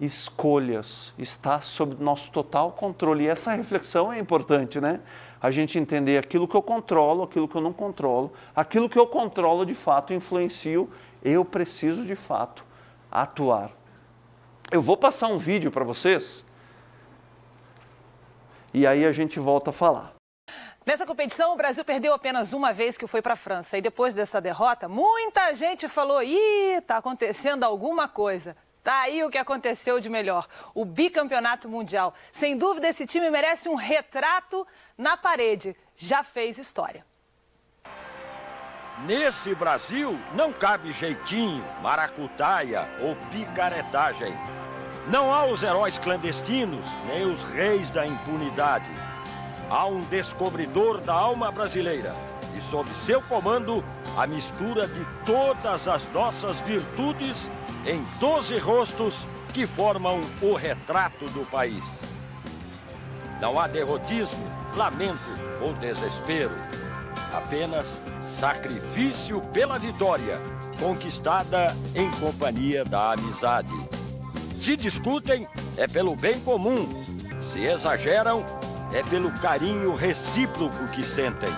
Escolhas, está sob nosso total controle. E essa reflexão é importante, né? A gente entender aquilo que eu controlo, aquilo que eu não controlo. Aquilo que eu controlo, de fato, influencio. Eu preciso, de fato, atuar. Eu vou passar um vídeo para vocês e aí a gente volta a falar. Nessa competição, o Brasil perdeu apenas uma vez, que foi para a França. E depois dessa derrota, muita gente falou: ih, está acontecendo alguma coisa. Tá aí o que aconteceu de melhor, o bicampeonato mundial. Sem dúvida, esse time merece um retrato na parede. Já fez história. Nesse Brasil não cabe jeitinho, maracutaia ou picaretagem. Não há os heróis clandestinos, nem os reis da impunidade. Há um descobridor da alma brasileira e, sob seu comando, a mistura de todas as nossas virtudes em 12 rostos que formam o retrato do país. Não há derrotismo, lamento ou desespero. Apenas sacrifício pela vitória, conquistada em companhia da amizade. Se discutem, é pelo bem comum. Se exageram, é pelo carinho recíproco que sentem.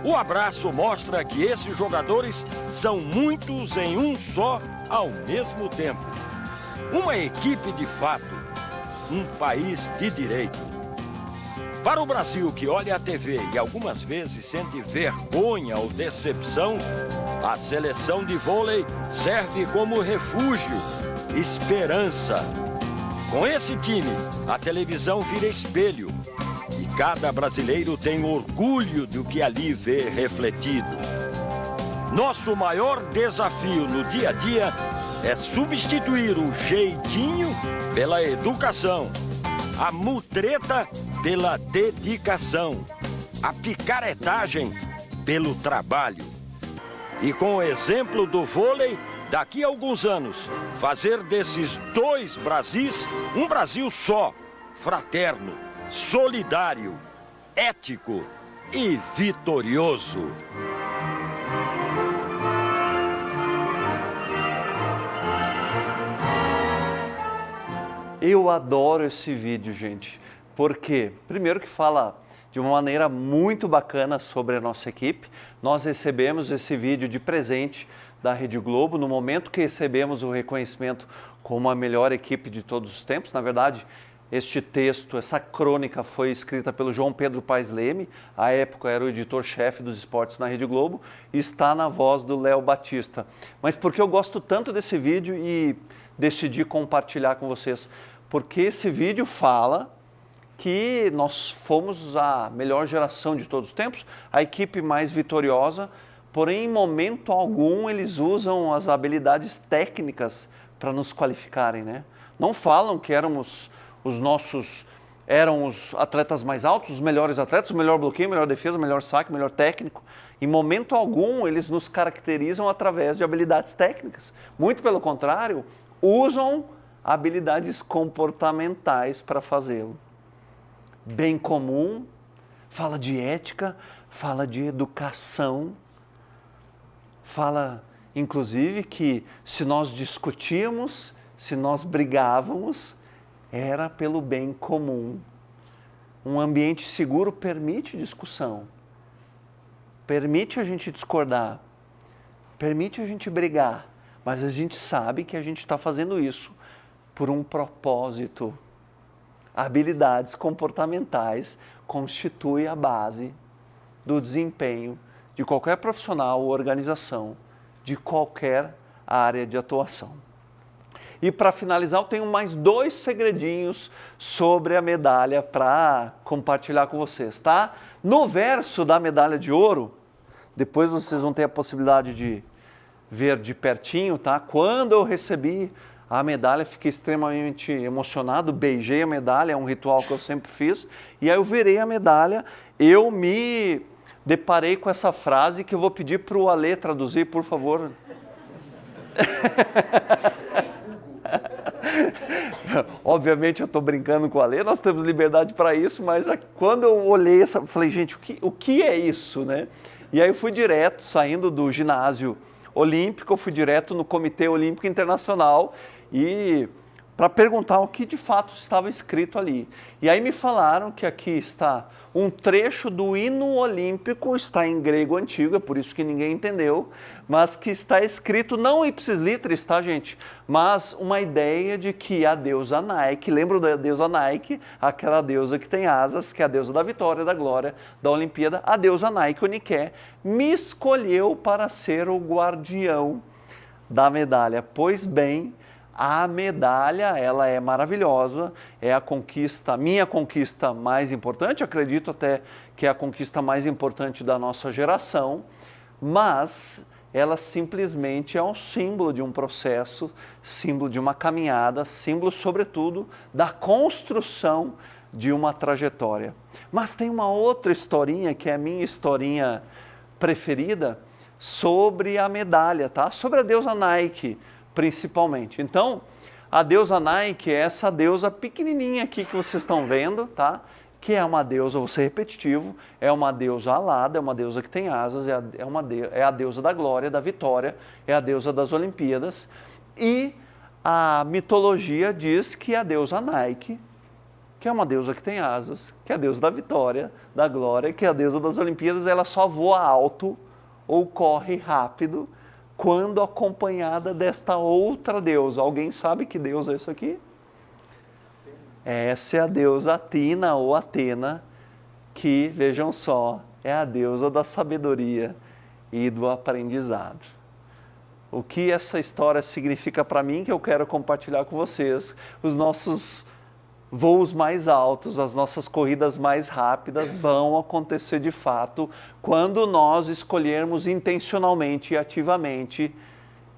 O abraço mostra que esses jogadores são muitos em um só ao mesmo tempo. Uma equipe de fato, um país de direito. Para o Brasil que olha a TV e algumas vezes sente vergonha ou decepção, a seleção de vôlei serve como refúgio, esperança. Com esse time, a televisão vira espelho e cada brasileiro tem orgulho do que ali vê refletido. Nosso maior desafio no dia a dia é substituir o jeitinho pela educação, a mutreta pela dedicação, a picaretagem pelo trabalho. E com o exemplo do vôlei, daqui a alguns anos, fazer desses dois Brasis um Brasil só, fraterno, solidário, ético e vitorioso. Eu adoro esse vídeo, gente, porque, primeiro que fala de uma maneira muito bacana sobre a nossa equipe. Nós recebemos esse vídeo de presente da Rede Globo, no momento que recebemos o reconhecimento como a melhor equipe de todos os tempos. Na verdade, este texto, essa crônica foi escrita pelo João Pedro Paes Leme, à época era o editor-chefe dos esportes na Rede Globo, e está na voz do Léo Batista. Mas por que eu gosto tanto desse vídeo e decidi compartilhar com vocês? Porque esse vídeo fala que nós fomos a melhor geração de todos os tempos, a equipe mais vitoriosa, porém em momento algum eles usam as habilidades técnicas para nos qualificarem, né? Não falam que eram os atletas mais altos, os melhores atletas, o melhor bloqueio, melhor defesa, melhor saque, melhor técnico. Em momento algum eles nos caracterizam através de habilidades técnicas. Muito pelo contrário, usam habilidades comportamentais para fazê-lo. Bem comum, fala de ética, fala de educação, fala inclusive que se nós discutíamos, se nós brigávamos, era pelo bem comum. Um ambiente seguro permite discussão, permite a gente discordar, permite a gente brigar, mas a gente sabe que a gente está fazendo isso por um propósito. Habilidades comportamentais constituem a base do desempenho de qualquer profissional ou organização, de qualquer área de atuação. E para finalizar, eu tenho mais 2 segredinhos sobre a medalha para compartilhar com vocês, tá? No verso da medalha de ouro, depois vocês vão ter a possibilidade de ver de pertinho, tá? Quando eu recebi a medalha, fiquei extremamente emocionado, beijei a medalha, é um ritual que eu sempre fiz, e aí eu virei a medalha, eu me deparei com essa frase que eu vou pedir para o Alê traduzir, por favor. Obviamente eu estou brincando com o Alê, nós temos liberdade para isso, mas quando eu olhei, falei, gente, o que é isso, né? E aí eu fui direto, saindo do ginásio olímpico, eu fui direto no Comitê Olímpico Internacional e para perguntar o que de fato estava escrito ali. E aí me falaram que aqui está um trecho do hino olímpico, está em grego antigo, é por isso que ninguém entendeu, mas que está escrito não ipsis literis, tá, gente? Mas uma ideia de que a deusa Nike, lembra da deusa Nike, aquela deusa que tem asas, que é a deusa da vitória, da glória, da Olimpíada, a deusa Nike, Oniké, me escolheu para ser o guardião da medalha. Pois bem, a medalha, ela é maravilhosa, é a conquista, minha conquista mais importante, acredito até que é a conquista mais importante da nossa geração, mas ela simplesmente é um símbolo de um processo, símbolo de uma caminhada, símbolo, sobretudo, da construção de uma trajetória. Mas tem uma outra historinha, que é a minha historinha preferida, sobre a medalha, tá? Sobre a deusa Nike, principalmente. Então, a deusa Nike é essa deusa pequenininha aqui que vocês estão vendo, tá? Que é uma deusa, vou ser repetitivo, é uma deusa alada, é uma deusa que tem asas, é a deusa da glória, da vitória, é a deusa das Olimpíadas. E a mitologia diz que a deusa Nike, que é uma deusa que tem asas, que é a deusa da vitória, da glória, que é a deusa das Olimpíadas, ela só voa alto ou corre rápido quando acompanhada desta outra deusa. Alguém sabe que deusa é isso aqui? Essa é a deusa Atina ou Atena, que, vejam só, é a deusa da sabedoria e do aprendizado. O que essa história significa para mim, que eu quero compartilhar com vocês, os nossos voos mais altos, as nossas corridas mais rápidas vão acontecer de fato quando nós escolhermos intencionalmente e ativamente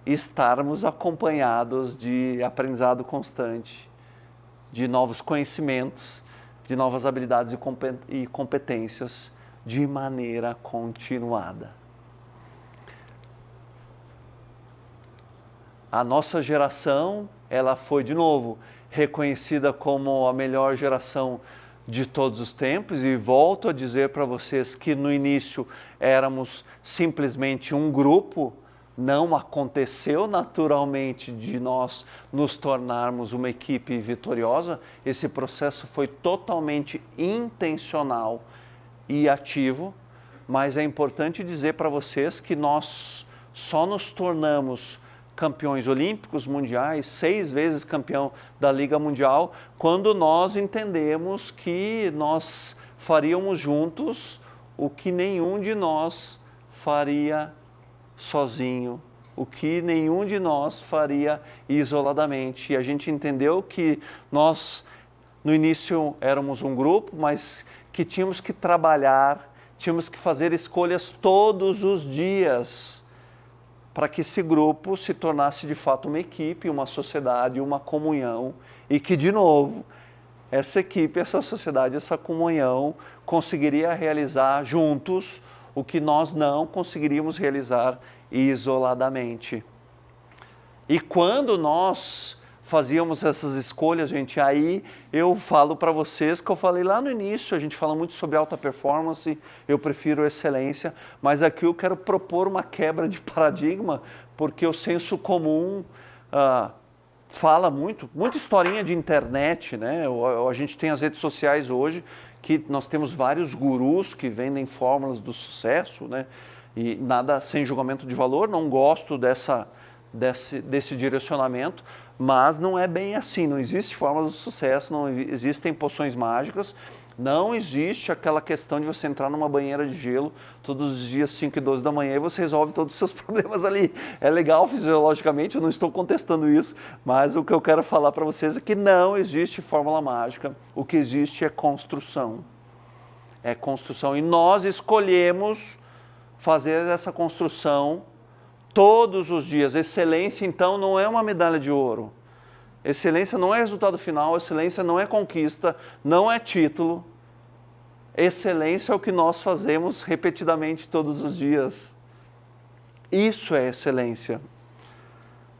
estarmos acompanhados de aprendizado constante, de novos conhecimentos, de novas habilidades e competências de maneira continuada. A nossa geração, ela foi de novo reconhecida como a melhor geração de todos os tempos, e volto a dizer para vocês que no início éramos simplesmente um grupo, não aconteceu naturalmente de nós nos tornarmos uma equipe vitoriosa. Esse processo foi totalmente intencional e ativo, mas é importante dizer para vocês que nós só nos tornamos campeões olímpicos, mundiais, 6 vezes campeão da Liga Mundial, quando nós entendemos que nós faríamos juntos o que nenhum de nós faria sozinho, o que nenhum de nós faria isoladamente. E a gente entendeu que nós, no início, éramos um grupo, mas que tínhamos que trabalhar, tínhamos que fazer escolhas todos os dias para que esse grupo se tornasse de fato uma equipe, uma sociedade, uma comunhão, e que, de novo, essa equipe, essa sociedade, essa comunhão conseguiria realizar juntos o que nós não conseguiríamos realizar isoladamente. E quando nós fazíamos essas escolhas, gente, aí eu falo para vocês que eu falei lá no início, a gente fala muito sobre alta performance, eu prefiro excelência, mas aqui eu quero propor uma quebra de paradigma, porque o senso comum fala muita historinha de internet, né? A gente tem as redes sociais hoje, que nós temos vários gurus que vendem fórmulas do sucesso, né? E nada sem julgamento de valor, não gosto desse direcionamento, mas não é bem assim, não existe fórmula do sucesso, não existem poções mágicas, não existe aquela questão de você entrar numa banheira de gelo todos os dias 5 e 12 da manhã e você resolve todos os seus problemas ali. É legal fisiologicamente, eu não estou contestando isso, mas o que eu quero falar para vocês é que não existe fórmula mágica, o que existe é construção. É construção, e nós escolhemos fazer essa construção todos os dias. Excelência, então, não é uma medalha de ouro. Excelência não é resultado final, excelência não é conquista, não é título. Excelência é o que nós fazemos repetidamente todos os dias. Isso é excelência.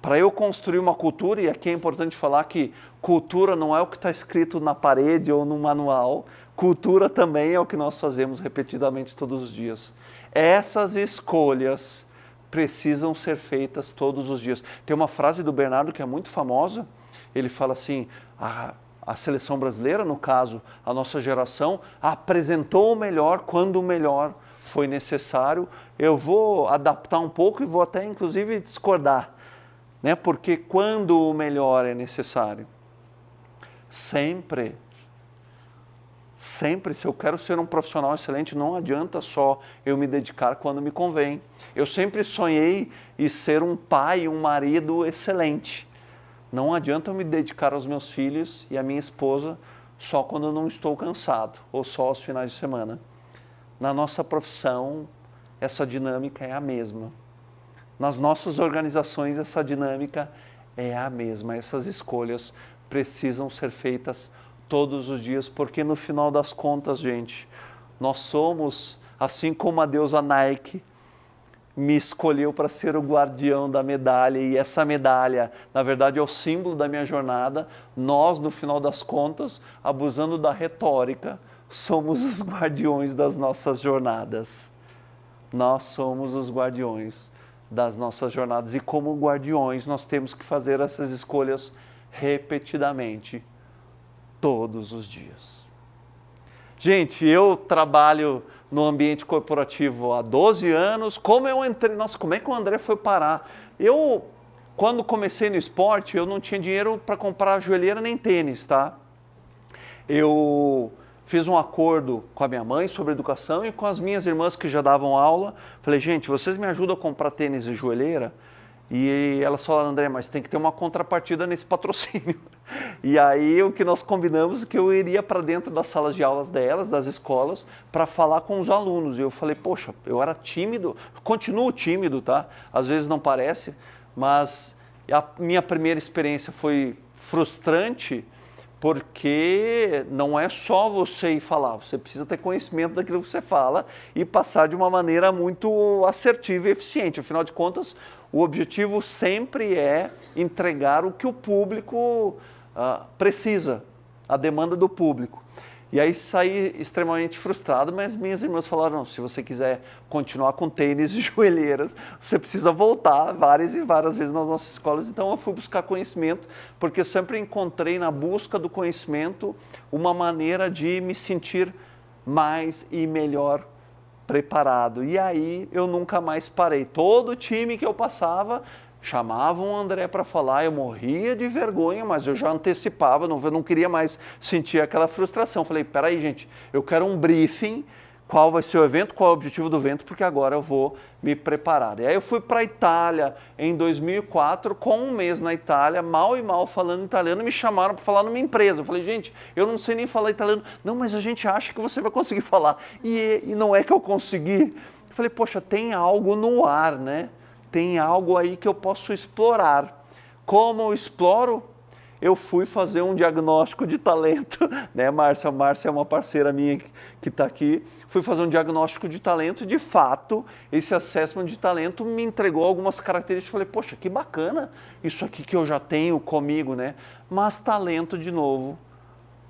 Para eu construir uma cultura, e aqui é importante falar que cultura não é o que está escrito na parede ou no manual, cultura também é o que nós fazemos repetidamente todos os dias. Essas escolhas precisam ser feitas todos os dias. Tem uma frase do Bernardo que é muito famosa, ele fala assim, a seleção brasileira, no caso, a nossa geração, apresentou o melhor quando o melhor foi necessário. Eu vou adaptar um pouco e vou até inclusive discordar, né? Porque quando o melhor é necessário? Sempre, se eu quero ser um profissional excelente, não adianta só eu me dedicar quando me convém. Eu sempre sonhei em ser um pai, um marido excelente. Não adianta eu me dedicar aos meus filhos e à minha esposa só quando eu não estou cansado, ou só aos finais de semana. Na nossa profissão, essa dinâmica é a mesma. Nas nossas organizações, essa dinâmica é a mesma. Essas escolhas precisam ser feitas todos os dias, porque no final das contas, gente, nós somos, assim como a deusa Nike me escolheu para ser o guardião da medalha, e essa medalha, na verdade, é o símbolo da minha jornada, nós, no final das contas, abusando da retórica, somos os guardiões das nossas jornadas. Nós somos os guardiões das nossas jornadas, e como guardiões, nós temos que fazer essas escolhas repetidamente, todos os dias. Gente, eu trabalho no ambiente corporativo há 12 anos. Como eu entrei? Nossa, como é que o André foi parar? Eu, quando comecei no esporte, eu não tinha dinheiro para comprar joelheira nem tênis, tá? Eu fiz um acordo com a minha mãe sobre educação e com as minhas irmãs que já davam aula. Falei, gente, vocês me ajudam a comprar tênis e joelheira? E elas falaram, André, mas tem que ter uma contrapartida nesse patrocínio. E aí o que nós combinamos é que eu iria para dentro das salas de aulas delas, das escolas, para falar com os alunos. E eu falei, poxa, eu era tímido, continuo tímido, tá? Às vezes não parece, mas a minha primeira experiência foi frustrante, porque não é só você ir falar, você precisa ter conhecimento daquilo que você fala e passar de uma maneira muito assertiva e eficiente. Afinal de contas, o objetivo sempre é entregar o que o público precisa, a demanda do público. E aí saí extremamente frustrado, mas minhas irmãs falaram, não, se você quiser continuar com tênis e joelheiras, você precisa voltar várias e várias vezes nas nossas escolas. Então eu fui buscar conhecimento, porque eu sempre encontrei na busca do conhecimento uma maneira de me sentir mais e melhor preparado. E aí eu nunca mais parei. Todo time que eu passava, chamavam o André para falar, eu morria de vergonha, mas eu já antecipava, não queria mais sentir aquela frustração. Falei, peraí gente, eu quero um briefing, qual vai ser o evento, qual é o objetivo do evento, porque agora eu vou me preparar. E aí eu fui para a Itália em 2004, com um mês na Itália, mal e mal falando italiano, me chamaram para falar numa empresa. Eu falei, gente, eu não sei nem falar italiano. Não, mas a gente acha que você vai conseguir falar. E não é que eu consegui. Eu falei, poxa, tem algo no ar, né? Tem algo aí que eu posso explorar. Como eu exploro? Eu fui fazer um diagnóstico de talento, né, Márcia? A Márcia é uma parceira minha que está aqui. Fui fazer um diagnóstico de talento e, de fato, esse assessment de talento me entregou algumas características. Falei, poxa, que bacana isso aqui que eu já tenho comigo, né? Mas talento, de novo,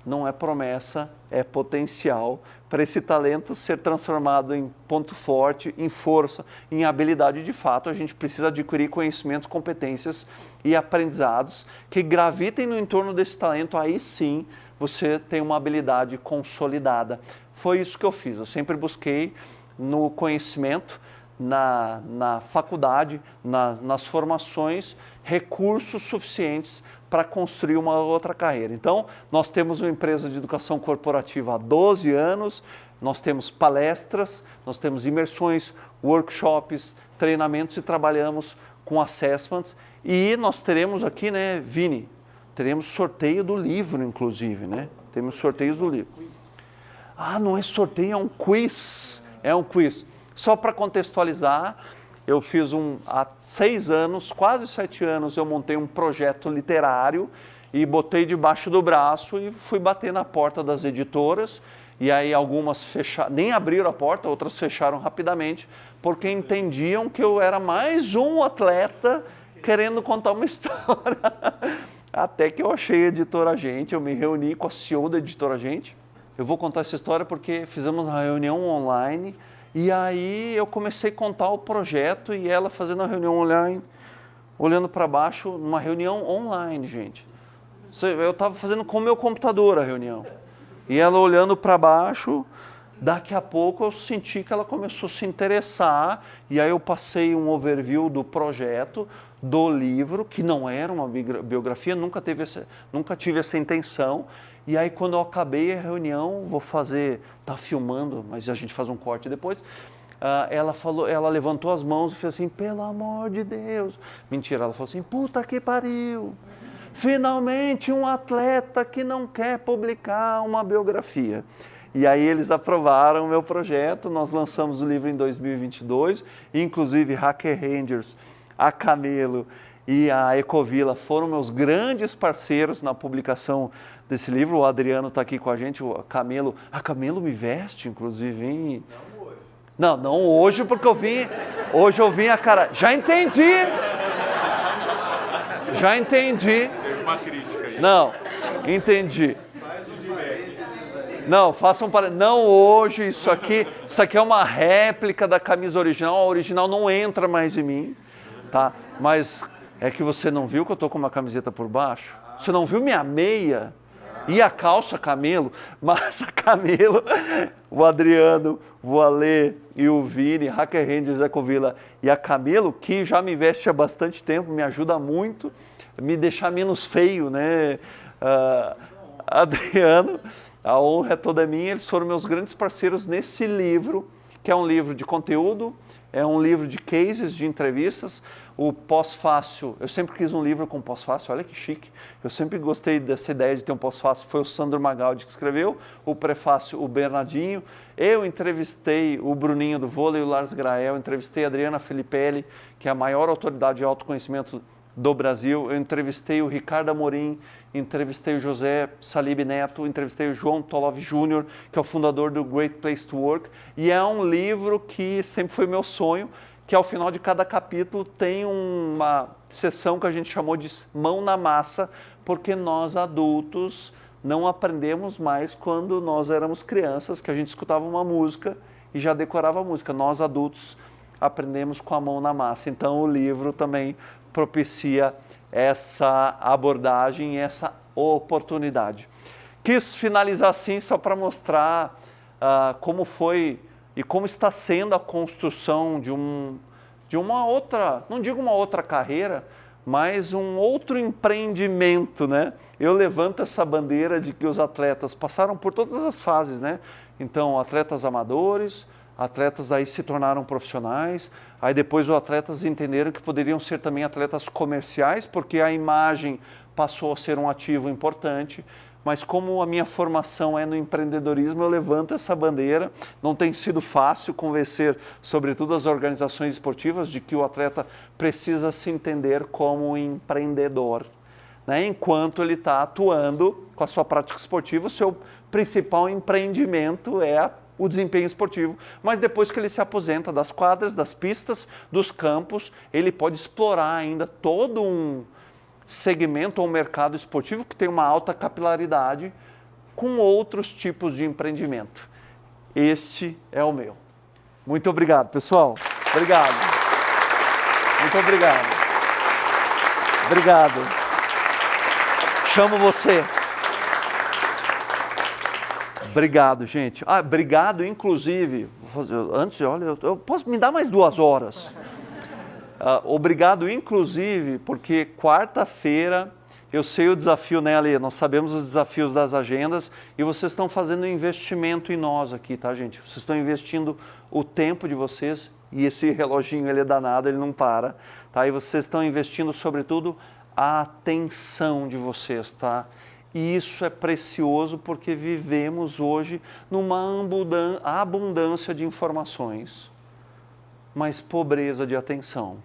não é promessa, é potencial para esse talento ser transformado em ponto forte, em força, em habilidade. De fato, a gente precisa adquirir conhecimentos, competências e aprendizados que gravitem no entorno desse talento. Aí sim, você tem uma habilidade consolidada. Foi isso que eu fiz. Eu sempre busquei no conhecimento, na faculdade, nas formações, recursos suficientes para construir uma outra carreira. Então, nós temos uma empresa de educação corporativa há 12 anos, nós temos palestras, nós temos imersões, workshops, treinamentos e trabalhamos com assessments. E nós teremos aqui, né, Vini, teremos sorteio do livro, inclusive, né? Temos sorteios do livro. Ah, não é sorteio, é um quiz. É um quiz. Só para contextualizar, eu fiz há 6 anos, quase 7 anos, eu montei um projeto literário e botei debaixo do braço e fui bater na porta das editoras. E aí algumas fecharam, nem abriram a porta, outras fecharam rapidamente, porque entendiam que eu era mais um atleta querendo contar uma história. Até que eu achei a Editora Gente, eu me reuni com a CEO da Editora Gente. Eu vou contar essa história porque fizemos uma reunião online. E aí eu comecei a contar o projeto e ela fazendo a reunião online, olhando para baixo, numa reunião online, gente. Eu estava fazendo com o meu computador a reunião. E ela olhando para baixo, daqui a pouco eu senti que ela começou a se interessar. E aí eu passei um overview do projeto, do livro, que não era uma biografia, nunca tive essa intenção. E aí, quando eu acabei a reunião, tá filmando, mas a gente faz um corte depois, ela levantou as mãos e fez assim, pelo amor de Deus. Mentira, ela falou assim, puta que pariu, finalmente um atleta que não quer publicar uma biografia. E aí eles aprovaram o meu projeto, nós lançamos o livro em 2022, inclusive Hacker Rangers, a Camelo e a Ecovila foram meus grandes parceiros na publicação desse livro. O Adriano está aqui com a gente, a Camelo me veste, inclusive, hein? Não hoje. Não hoje, porque hoje eu vim a cara, já entendi. Teve uma crítica aí. Não, entendi. Faz um de Não, façam para. Não hoje, isso aqui é uma réplica da camisa original, a original não entra mais em mim, tá? Mas é que você não viu que eu tô com uma camiseta por baixo? Você não viu minha meia? E a calça Camelo? Mas a Camelo, o Adriano, o Alê e o Vini, Hacker Rangers, Ecovila e a Camelo, que já me veste há bastante tempo, me ajuda muito, me deixar menos feio, né? Adriano A honra é toda minha, eles foram meus grandes parceiros nesse livro, que é um livro de conteúdo, é um livro de cases, de entrevistas. O pós-fácil, eu sempre quis um livro com pós-fácil, olha que chique. Eu sempre gostei dessa ideia de ter um pós-fácil, foi o Sandro Magaldi que escreveu, o prefácio o Bernardinho. Eu entrevistei o Bruninho do vôlei, o Lars Grael, entrevistei a Adriana Filipelli, que é a maior autoridade de autoconhecimento do Brasil. Eu entrevistei o Ricardo Amorim, entrevistei o José Salib Neto, entrevistei o João Tolov Jr., que é o fundador do Great Place to Work. E é um livro que sempre foi meu sonho, que ao final de cada capítulo tem uma sessão que a gente chamou de mão na massa, porque nós adultos não aprendemos mais quando nós éramos crianças, que a gente escutava uma música e já decorava a música. Nós adultos aprendemos com a mão na massa. Então o livro também propicia essa abordagem, essa oportunidade. Quis finalizar assim só para mostrar como foi e como está sendo a construção de uma outra, não digo uma outra carreira, mas um outro empreendimento, né? Eu levanto essa bandeira de que os atletas passaram por todas as fases, né? Então, atletas amadores, atletas aí se tornaram profissionais, aí depois os atletas entenderam que poderiam ser também atletas comerciais, porque a imagem passou a ser um ativo importante. Mas como a minha formação é no empreendedorismo, eu levanto essa bandeira. Não tem sido fácil convencer, sobretudo as organizações esportivas, de que o atleta precisa se entender como empreendedor, né? Enquanto ele está atuando com a sua prática esportiva, o seu principal empreendimento é o desempenho esportivo. Mas depois que ele se aposenta das quadras, das pistas, dos campos, ele pode explorar ainda todo um segmento ou mercado esportivo que tem uma alta capilaridade com outros tipos de empreendimento. Este é o meu. Muito obrigado, pessoal. Obrigado. Muito obrigado. Obrigado. Chamo você. Obrigado, gente. Obrigado, inclusive. Antes, olha, eu posso me dar mais 2 horas. Obrigado, inclusive, porque quarta-feira eu sei o desafio, né, Ale? Nós sabemos os desafios das agendas e vocês estão fazendo um investimento em nós aqui, tá, gente? Vocês estão investindo o tempo de vocês e esse reloginho, ele é danado, ele não para, tá? E vocês estão investindo, sobretudo, a atenção de vocês, tá? E isso é precioso porque vivemos hoje numa abundância de informações, mas pobreza de atenção.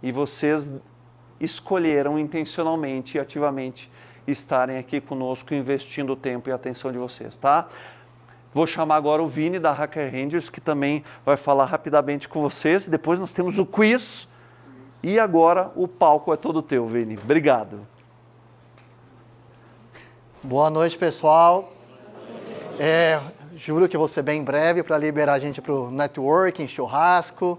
E vocês escolheram intencionalmente e ativamente estarem aqui conosco, investindo o tempo e a atenção de vocês, tá? Vou chamar agora o Vini da Hacker Rangers, que também vai falar rapidamente com vocês. Depois nós temos o quiz. E agora o palco é todo teu, Vini. Obrigado. Boa noite, pessoal. Juro que vou ser bem breve para liberar a gente para o networking, churrasco.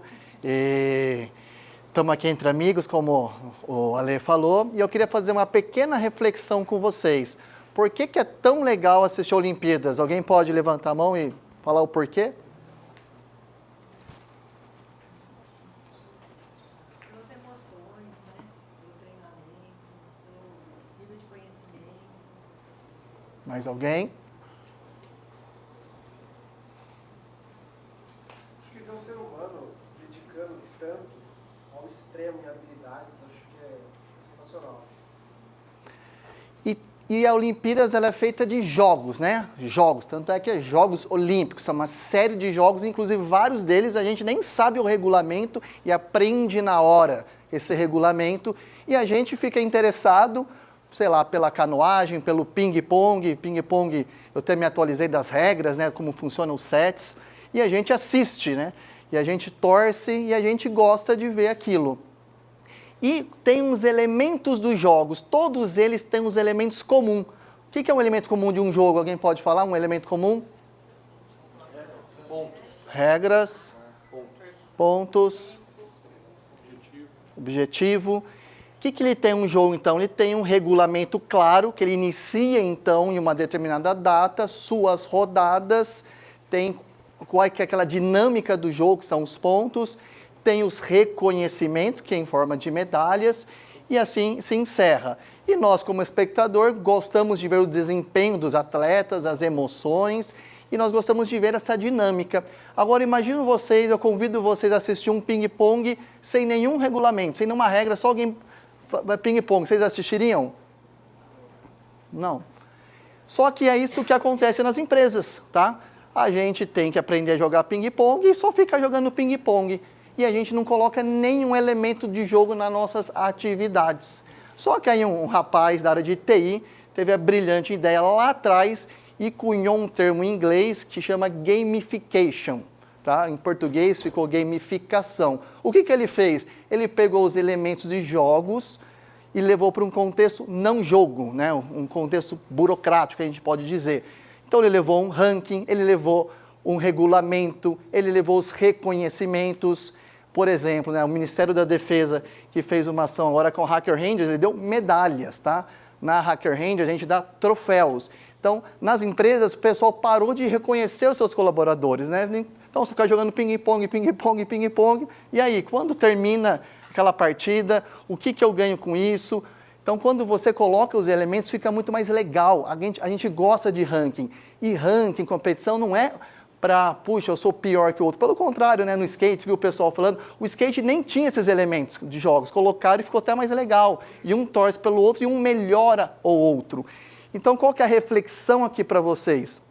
Estamos aqui entre amigos, como o Ale falou, e eu queria fazer uma pequena reflexão com vocês. Por que é tão legal assistir Olimpíadas? Alguém pode levantar a mão e falar o porquê? Pelas emoções, né? Pelo treinamento, pelo nível de conhecimento. Mais alguém? Acho que ver um ser humano se dedicando tanto ao extremo em habilidades, acho que é sensacional. E a Olimpíadas ela é feita de jogos, né? Jogos, tanto é que é Jogos Olímpicos, é uma série de jogos, inclusive vários deles a gente nem sabe o regulamento e aprende na hora esse regulamento e a gente fica interessado, sei lá, pela canoagem, pelo ping-pong. Ping-pong, eu até me atualizei das regras, né? Como funcionam os sets, e a gente assiste, né? E a gente torce e a gente gosta de ver aquilo. E tem uns elementos dos jogos, todos eles têm uns elementos comuns. O que é um elemento comum de um jogo? Alguém pode falar um elemento comum? Regras, pontos, objetivo. O que ele tem um jogo, então? Ele tem um regulamento claro, que ele inicia, então, em uma determinada data, suas rodadas, tem qual é aquela dinâmica do jogo, que são os pontos, tem os reconhecimentos, que é em forma de medalhas, e assim se encerra. E nós, como espectador, gostamos de ver o desempenho dos atletas, as emoções, e nós gostamos de ver essa dinâmica. Agora, imagino vocês, eu convido vocês a assistir um ping-pong sem nenhum regulamento, sem nenhuma regra, só alguém ping-pong. Vocês assistiriam? Não. Só que é isso que acontece nas empresas, tá? A gente tem que aprender a jogar ping-pong e só fica jogando ping-pong. E a gente não coloca nenhum elemento de jogo nas nossas atividades. Só que aí um rapaz da área de TI teve a brilhante ideia lá atrás e cunhou um termo em inglês que chama gamification. Tá? Em português ficou gamificação. O que ele fez? Ele pegou os elementos de jogos e levou para um contexto não jogo, né? Um contexto burocrático, a gente pode dizer. Então ele levou um ranking, ele levou um regulamento, ele levou os reconhecimentos. Por exemplo, né, o Ministério da Defesa, que fez uma ação agora com o Hacker Rangers, ele deu medalhas, tá? Na Hacker Rangers a gente dá troféus. Então, nas empresas, o pessoal parou de reconhecer os seus colaboradores, né? Então, você fica jogando ping-pong, ping-pong, ping-pong, e aí, quando termina aquela partida, o que eu ganho com isso? Então, quando você coloca os elementos, fica muito mais legal. A gente gosta de ranking. E ranking, competição, não é para, puxa, eu sou pior que o outro. Pelo contrário, né, no skate, viu o pessoal falando, o skate nem tinha esses elementos de jogos, colocaram e ficou até mais legal. E um torce pelo outro e um melhora o outro. Então, qual que é a reflexão aqui para vocês?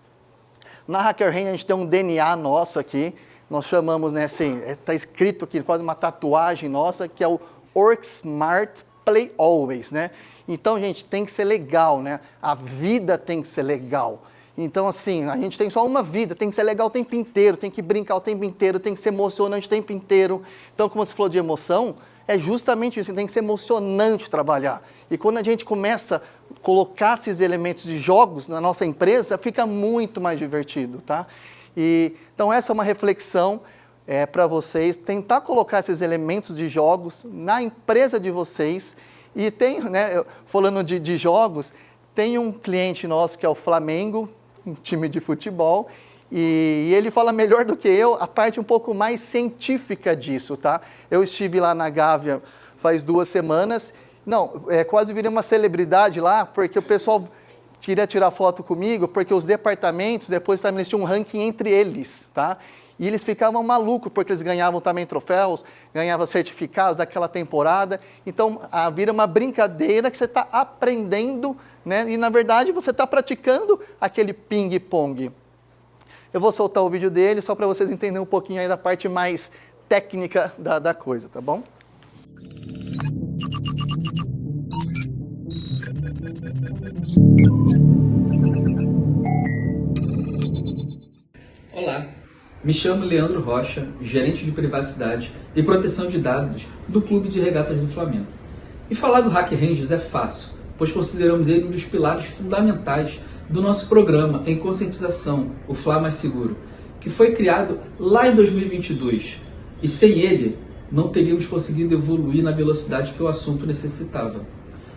Na Hacker Range, a gente tem um DNA nosso aqui, nós chamamos, né, assim, está escrito aqui, quase uma tatuagem nossa, que é o Work Smart, Play Always, né? Então, gente, tem que ser legal, né? A vida tem que ser legal. Então, assim, a gente tem só uma vida, tem que ser legal o tempo inteiro, tem que brincar o tempo inteiro, tem que ser emocionante o tempo inteiro. Então, como você falou de emoção, é justamente isso, tem que ser emocionante trabalhar. E quando a gente começa a colocar esses elementos de jogos na nossa empresa, fica muito mais divertido, tá? Então, essa é uma reflexão para vocês, tentar colocar esses elementos de jogos na empresa de vocês. E tem, né, falando de jogos, tem um cliente nosso que é o Flamengo, um time de futebol, e ele fala melhor do que eu a parte um pouco mais científica disso, tá? Eu estive lá na Gávea faz 2 semanas, quase virei uma celebridade lá, porque o pessoal queria tirar foto comigo, porque os departamentos, depois também eles tinham um ranking entre eles, tá? E eles ficavam malucos, porque eles ganhavam também troféus, ganhavam certificados daquela temporada. Então, vira uma brincadeira que você está aprendendo, né? E, na verdade, você está praticando aquele ping-pong. Eu vou soltar o vídeo dele, só para vocês entenderem um pouquinho aí da parte mais técnica da coisa, tá bom? Olá, me chamo Leandro Rocha, gerente de privacidade e proteção de dados do Clube de Regatas do Flamengo. E falar do Hacker Rangers é fácil, pois consideramos ele um dos pilares fundamentais do nosso programa em conscientização, o Fla Mais Seguro, que foi criado lá em 2022. E sem ele, não teríamos conseguido evoluir na velocidade que o assunto necessitava.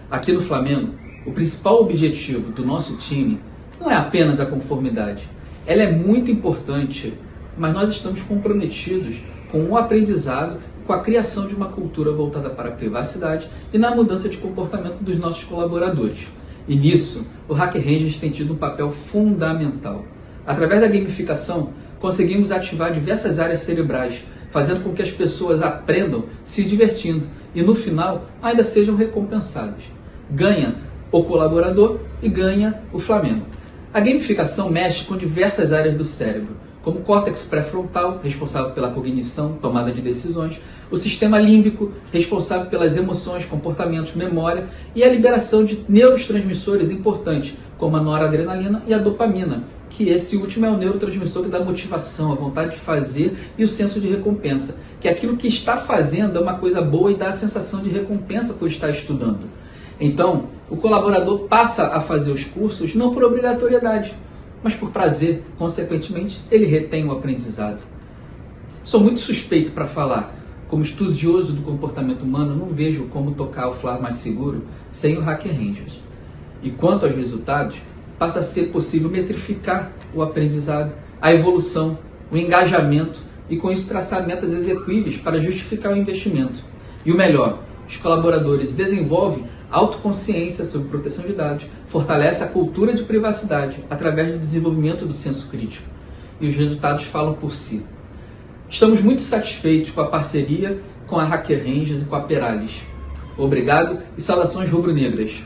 Aqui no Flamengo, o principal objetivo do nosso time não é apenas a conformidade. Ela é muito importante, mas nós estamos comprometidos com o aprendizado, com a criação de uma cultura voltada para a privacidade e na mudança de comportamento dos nossos colaboradores. E nisso, o Hacker Rangers tem tido um papel fundamental. Através da gamificação, conseguimos ativar diversas áreas cerebrais, fazendo com que as pessoas aprendam se divertindo e, no final, ainda sejam recompensadas. Ganha o colaborador e ganha o Flamengo. A gamificação mexe com diversas áreas do cérebro, como o córtex pré-frontal, responsável pela cognição, tomada de decisões, o sistema límbico, responsável pelas emoções, comportamentos, memória, e a liberação de neurotransmissores importantes, como a noradrenalina e a dopamina, que esse último é o neurotransmissor que dá motivação, a vontade de fazer e o senso de recompensa, que aquilo que está fazendo é uma coisa boa e dá a sensação de recompensa por estar estudando. Então, o colaborador passa a fazer os cursos não por obrigatoriedade, mas por prazer. Consequentemente, ele retém o aprendizado. Sou muito suspeito para falar. Como estudioso do comportamento humano, não vejo como tocar o Fla Mais Seguro sem o Hacker Rangers. E quanto aos resultados, passa a ser possível metrificar o aprendizado, a evolução, o engajamento e com isso traçar metas execuíveis para justificar o investimento. E o melhor, os colaboradores desenvolvem autoconsciência sobre proteção de dados, fortalece a cultura de privacidade através do desenvolvimento do senso crítico. E os resultados falam por si. Estamos muito satisfeitos com a parceria com a Hacker Rangers e com a Peralis. Obrigado e saudações rubro-negras.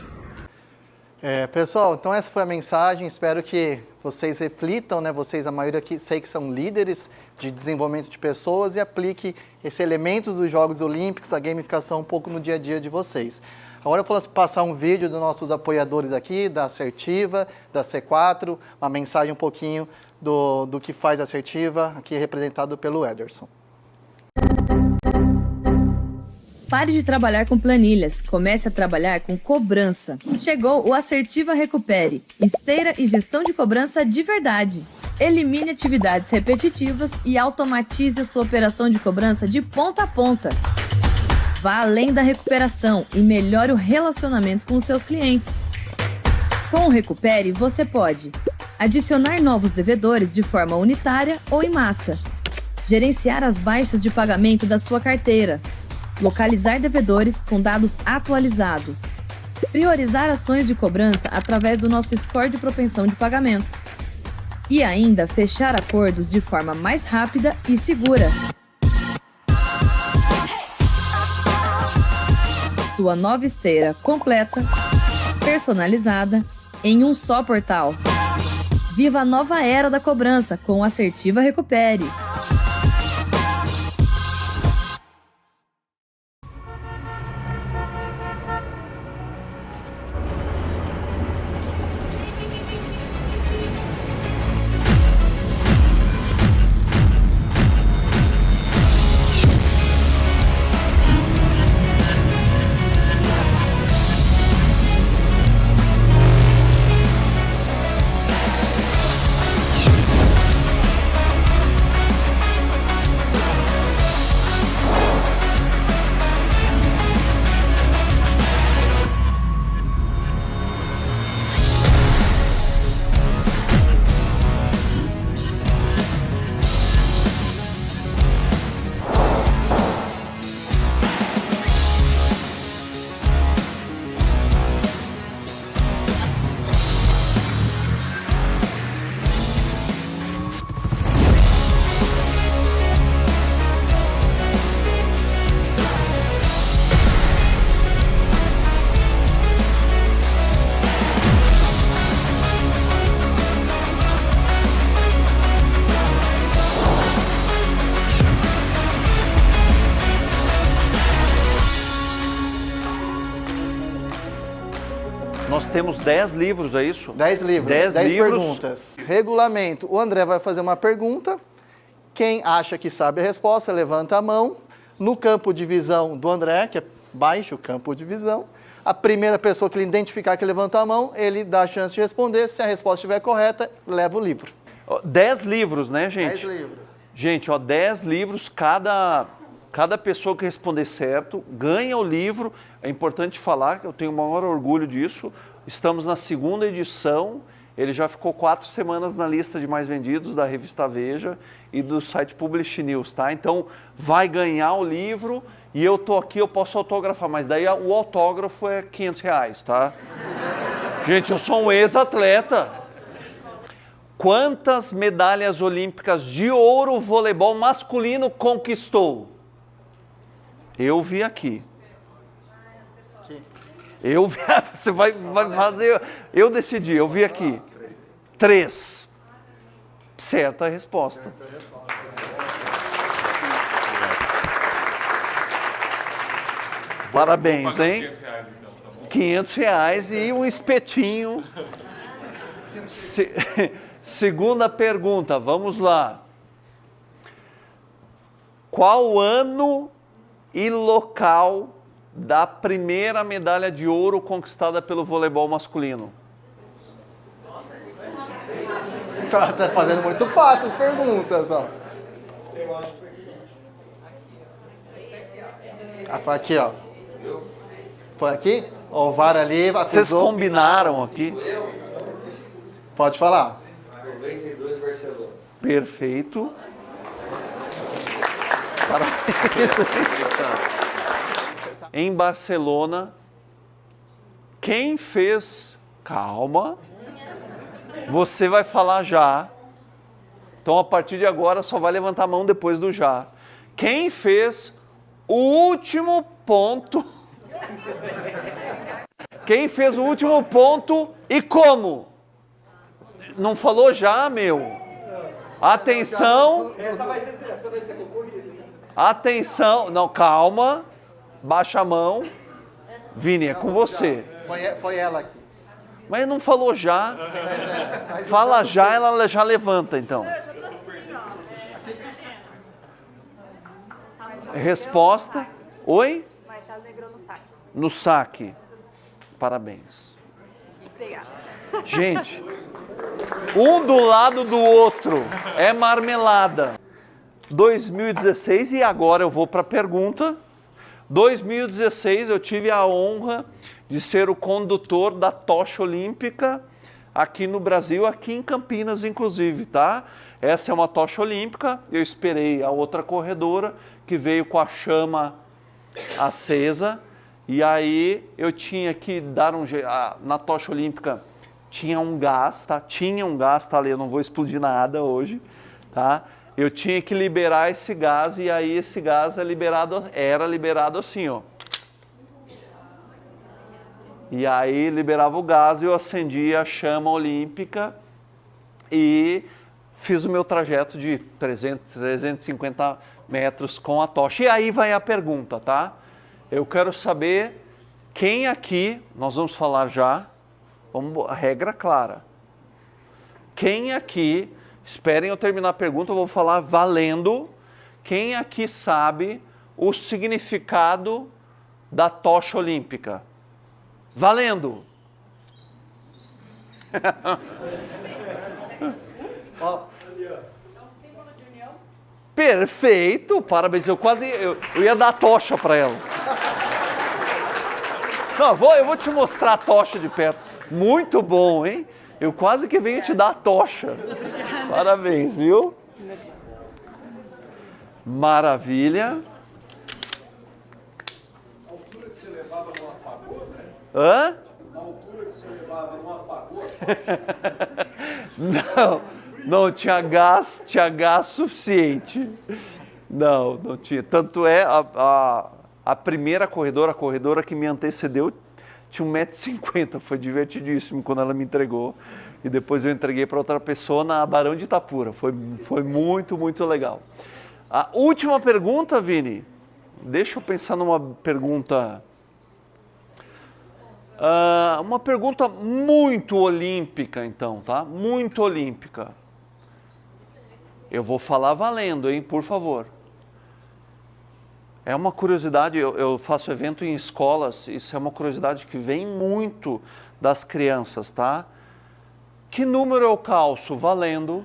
Pessoal, então essa foi a mensagem. Espero que vocês reflitam, né? Vocês, a maioria aqui, sei que são líderes de desenvolvimento de pessoas e aplique esses elementos dos Jogos Olímpicos, a gamificação um pouco no dia a dia de vocês. Agora eu posso passar um vídeo dos nossos apoiadores aqui, da Assertiva, da C4, uma mensagem um pouquinho do que faz a Assertiva, aqui representado pelo Ederson. Pare de trabalhar com planilhas, comece a trabalhar com cobrança. Chegou o Assertiva Recupere, esteira e gestão de cobrança de verdade. Elimine atividades repetitivas e automatize a sua operação de cobrança de ponta a ponta. Vá além da recuperação e melhore o relacionamento com os seus clientes. Com o Recupere, você pode adicionar novos devedores de forma unitária ou em massa, gerenciar as baixas de pagamento da sua carteira, localizar devedores com dados atualizados, priorizar ações de cobrança através do nosso score de propensão de pagamento e ainda fechar acordos de forma mais rápida e segura. Sua nova esteira completa, personalizada, em um só portal. Viva a nova era da cobrança com o Assertiva Recupere. Nós temos 10 livros, é isso? 10 livros, 10 perguntas. Regulamento. O André vai fazer uma pergunta. Quem acha que sabe a resposta, levanta a mão. No campo de visão do André, que é baixo o campo de visão, a primeira pessoa que ele identificar que levantou a mão, ele dá a chance de responder. Se a resposta estiver correta, leva o livro. 10 livros, né, gente? 10 livros. Gente, 10 livros, cada pessoa que responder certo ganha o livro. É importante falar que eu tenho o maior orgulho disso. Estamos na 2ª edição. Ele já ficou 4 semanas na lista de mais vendidos da revista Veja e do site Publish News, tá? Então, vai ganhar o livro e eu tô aqui, eu posso autografar, mas daí o autógrafo é R$500, tá? Gente, eu sou um ex-atleta. Quantas medalhas olímpicas de ouro o voleibol masculino conquistou? Eu vi aqui. Eu vi, você vai fazer, eu decidi, eu vi aqui. 3. Certa a resposta. Parabéns, hein? R$500 e um espetinho. Segunda pergunta, vamos lá. Qual ano e local da primeira medalha de ouro conquistada pelo voleibol masculino? Tá fazendo muito fácil as perguntas, ó. Foi aqui, ó. Foi aqui? Ó, o VAR ali acusou. Vocês combinaram aqui? Pode falar. 92 Barcelona. Perfeito. Parabéns. em Barcelona. Quem fez... Calma. Você vai falar já. Então, a partir de agora, só vai levantar a mão depois do já. Quem fez o último ponto? Quem fez o último ponto e como? Não falou já, meu? Atenção. Essa vai ser concorrida. Atenção. Não, calma. Baixa a mão. Vini, é com você. Foi ela aqui. Mas não falou já. Fala já, ela já levanta, então. Resposta. Oi? Marcelo Negrão no saque. No saque. Parabéns. Obrigada. Gente, um do lado do outro. É marmelada. 2016, e agora eu vou para a pergunta. 2016 eu tive a honra de ser o condutor da tocha olímpica aqui no Brasil, aqui em Campinas inclusive, tá? Essa é uma tocha olímpica, eu esperei a outra corredora que veio com a chama acesa e aí eu tinha que dar um jeito, na tocha olímpica tinha um gás, tá? Tinha um gás, tá ali, eu não vou explodir nada hoje, tá? Eu tinha que liberar esse gás e aí esse gás era liberado assim, ó. E aí liberava o gás e eu acendia a chama olímpica e fiz o meu trajeto de 350 metros com a tocha. E aí vai a pergunta, tá? Eu quero saber quem aqui, nós vamos falar já, regra clara. Quem aqui, esperem eu terminar a pergunta, eu vou falar valendo. Quem aqui sabe o significado da tocha olímpica? Valendo! Perfeito! Parabéns, eu ia dar a tocha para ela. Não, eu vou te mostrar a tocha de perto. Muito bom, hein? Eu quase que venho te dar a tocha. Parabéns, viu? Maravilha. A altura que você levava não apagou, né? Hã? A altura que você levava não apagou? Não tinha gás suficiente. Não tinha. Tanto é, a primeira corredora, a corredora que me antecedeu, tinha 1,50 m. Foi divertidíssimo quando ela me entregou. E depois eu entreguei para outra pessoa na Barão de Itapura. Foi muito, muito legal. A última pergunta, Vini. Deixa eu pensar numa pergunta... uma pergunta muito olímpica, então, tá? Muito olímpica. Eu vou falar valendo, hein? Por favor. É uma curiosidade, eu faço evento em escolas, isso é uma curiosidade que vem muito das crianças, tá? Que número eu calço? Valendo.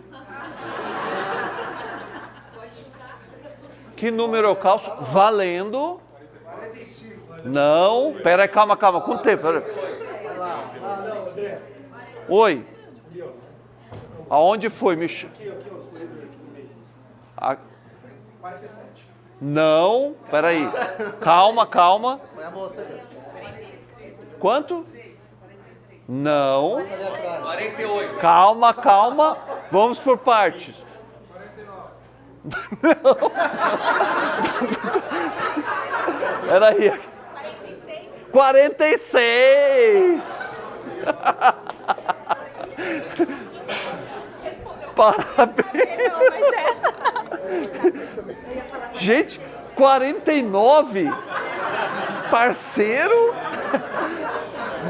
Que número eu calço? Valendo. 45. Não, pera aí, calma. Quanto tempo? Pera aí. Oi. Aonde foi? 47. Não, pera aí. Calma. Foi a moça ali. Quanto? Não. 48. Calma. Vamos por partes. Não. Peraí. 46. Parabéns. Gente, 49. Parceiro.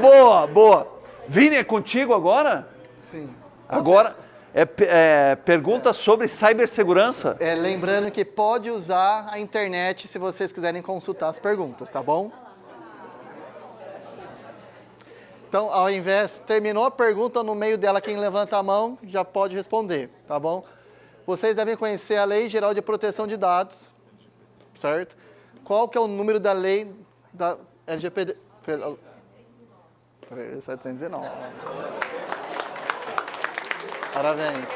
Boa. Vini, é contigo agora? Sim. Agora é pergunta sobre cibersegurança. Lembrando que pode usar a internet se vocês quiserem consultar as perguntas, tá bom? Então, ao invés, terminou a pergunta, no meio dela, quem levanta a mão já pode responder, tá bom? Vocês devem conhecer a Lei Geral de Proteção de Dados, certo? Qual que é o número da lei da LGPD? 709. Parabéns.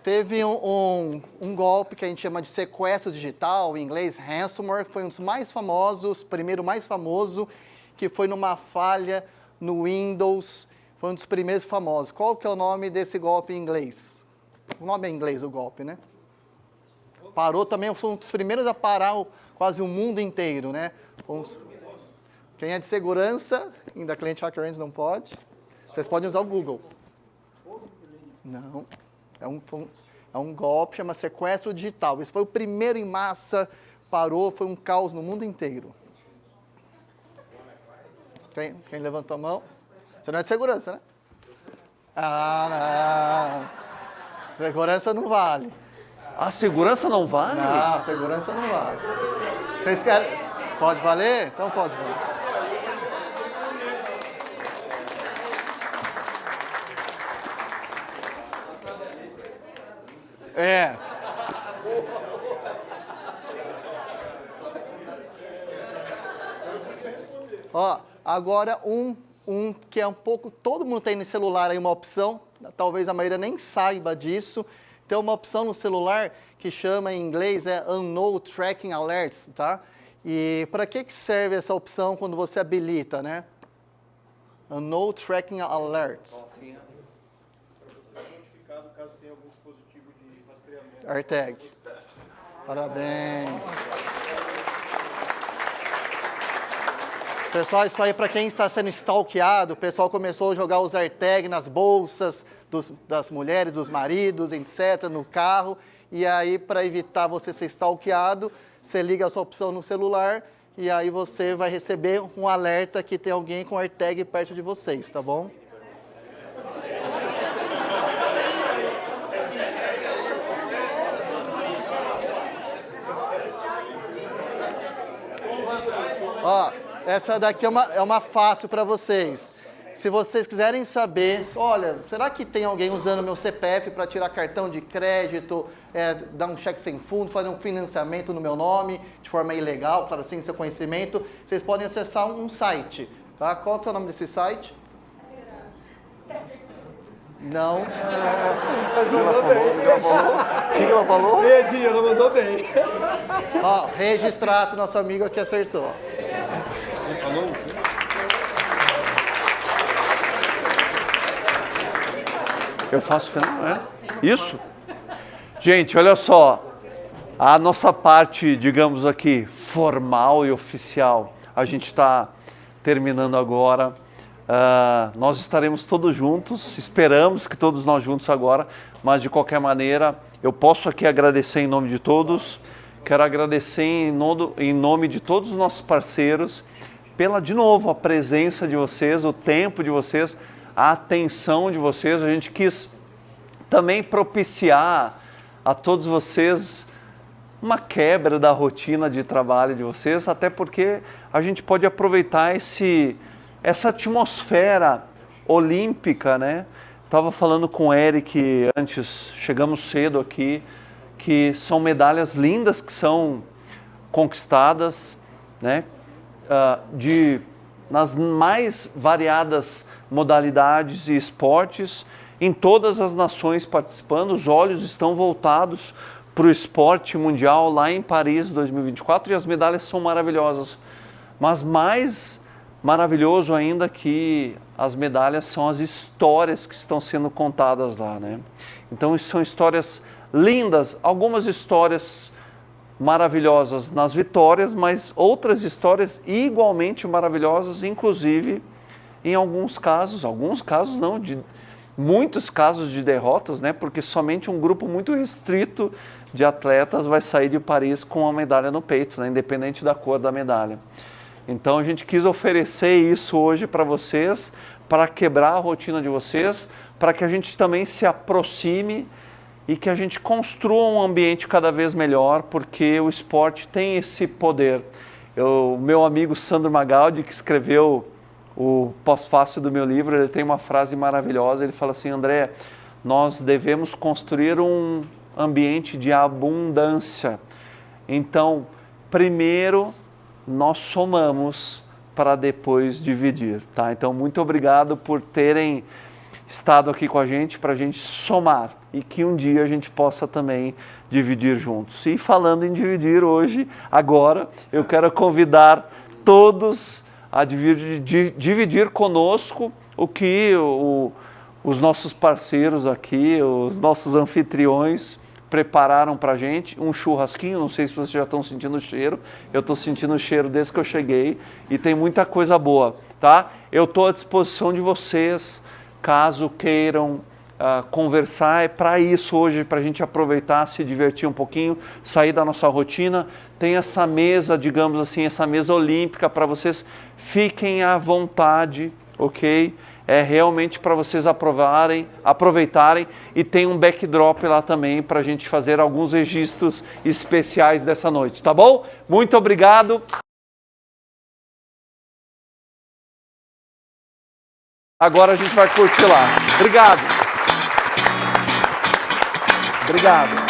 Teve um golpe que a gente chama de sequestro digital, em inglês ransomware, que foi um dos mais famosos, primeiro mais famoso, que foi numa falha no Windows, foi um dos primeiros famosos. Qual que é o nome desse golpe em inglês? O nome é em inglês o golpe, né? Parou também, foi um dos primeiros a parar quase o mundo inteiro, né? Quem é de segurança, ainda cliente HackerRange não pode, vocês podem usar o Google. Não. É um golpe, chama sequestro digital. Esse foi o primeiro em massa, parou, foi um caos no mundo inteiro. Quem levantou a mão? Você não é de segurança, né? Ah, não. Segurança não vale. A segurança não vale? Não, segurança não vale. Vocês querem? Pode valer? Então pode valer. É. Ó, agora um que é um pouco, todo mundo tem no celular aí uma opção, talvez a maioria nem saiba disso. Tem uma opção no celular que chama em inglês Unknown Tracking Alerts, tá? E para que serve essa opção quando você habilita, né? Unknown Tracking Alerts. AirTag. Parabéns. Pessoal, isso aí para quem está sendo stalkeado, o pessoal começou a jogar os AirTag nas bolsas das mulheres, dos maridos, etc., no carro. E aí, para evitar você ser stalkeado, você liga a sua opção no celular e aí você vai receber um alerta que tem alguém com AirTag perto de vocês, tá bom? Ó, essa daqui é uma fácil para vocês. Se vocês quiserem saber, olha, será que tem alguém usando meu CPF para tirar cartão de crédito, dar um cheque sem fundo, fazer um financiamento no meu nome, de forma ilegal, claro, sem seu conhecimento, vocês podem acessar um site, tá? Qual que é o nome desse site? Não. Mas mandou bem. O que ela falou? Medinho, ela mandou bem. Ó, Registrato, nosso amigo aqui acertou. Eu faço final, né? Isso? Gente, olha só. A nossa parte, digamos aqui, formal e oficial, a gente está terminando agora. Nós estaremos todos juntos, esperamos que todos nós juntos agora, mas de qualquer maneira, eu posso aqui agradecer em nome de todos, quero agradecer em nome de todos os nossos parceiros, pela, de novo, a presença de vocês, o tempo de vocês, a atenção de vocês. A gente quis também propiciar a todos vocês uma quebra da rotina de trabalho de vocês, até porque a gente pode aproveitar essa atmosfera olímpica, né? Estava falando com o Eric antes, chegamos cedo aqui, que são medalhas lindas que são conquistadas, né? Nas mais variadas modalidades e esportes, em todas as nações participando. Os olhos estão voltados para o esporte mundial lá em Paris 2024 e as medalhas são maravilhosas. Mas mais maravilhoso ainda que as medalhas são as histórias que estão sendo contadas lá, né? Então são histórias lindas, algumas histórias maravilhosas nas vitórias, mas outras histórias igualmente maravilhosas, inclusive em alguns casos não, de muitos casos de derrotas, né? Porque somente um grupo muito restrito de atletas vai sair de Paris com uma medalha no peito, né? Independente da cor da medalha. Então a gente quis oferecer isso hoje para vocês, para quebrar a rotina de vocês, para que a gente também se aproxime e que a gente construa um ambiente cada vez melhor, porque o esporte tem esse poder. O meu amigo Sandro Magaldi, que escreveu o pós-fácil do meu livro, ele tem uma frase maravilhosa, ele fala assim: André, nós devemos construir um ambiente de abundância. Então, primeiro nós somamos para depois dividir, tá? Então, muito obrigado por terem estado aqui com a gente para a gente somar e que um dia a gente possa também dividir juntos. E falando em dividir hoje, agora, eu quero convidar todos a dividir conosco o que os nossos parceiros aqui, os nossos anfitriões prepararam para a gente. Um churrasquinho, não sei se vocês já estão sentindo o cheiro, eu estou sentindo o cheiro desde que eu cheguei e tem muita coisa boa, tá? Eu estou à disposição de vocês, caso queiram conversar, é para isso hoje, para a gente aproveitar, se divertir um pouquinho, sair da nossa rotina. Tem essa mesa, digamos assim, essa mesa olímpica para vocês, fiquem à vontade, ok? É realmente para vocês aproveitarem e tem um backdrop lá também para a gente fazer alguns registros especiais dessa noite, tá bom? Muito obrigado. Agora a gente vai curtir lá. Obrigado. Obrigado.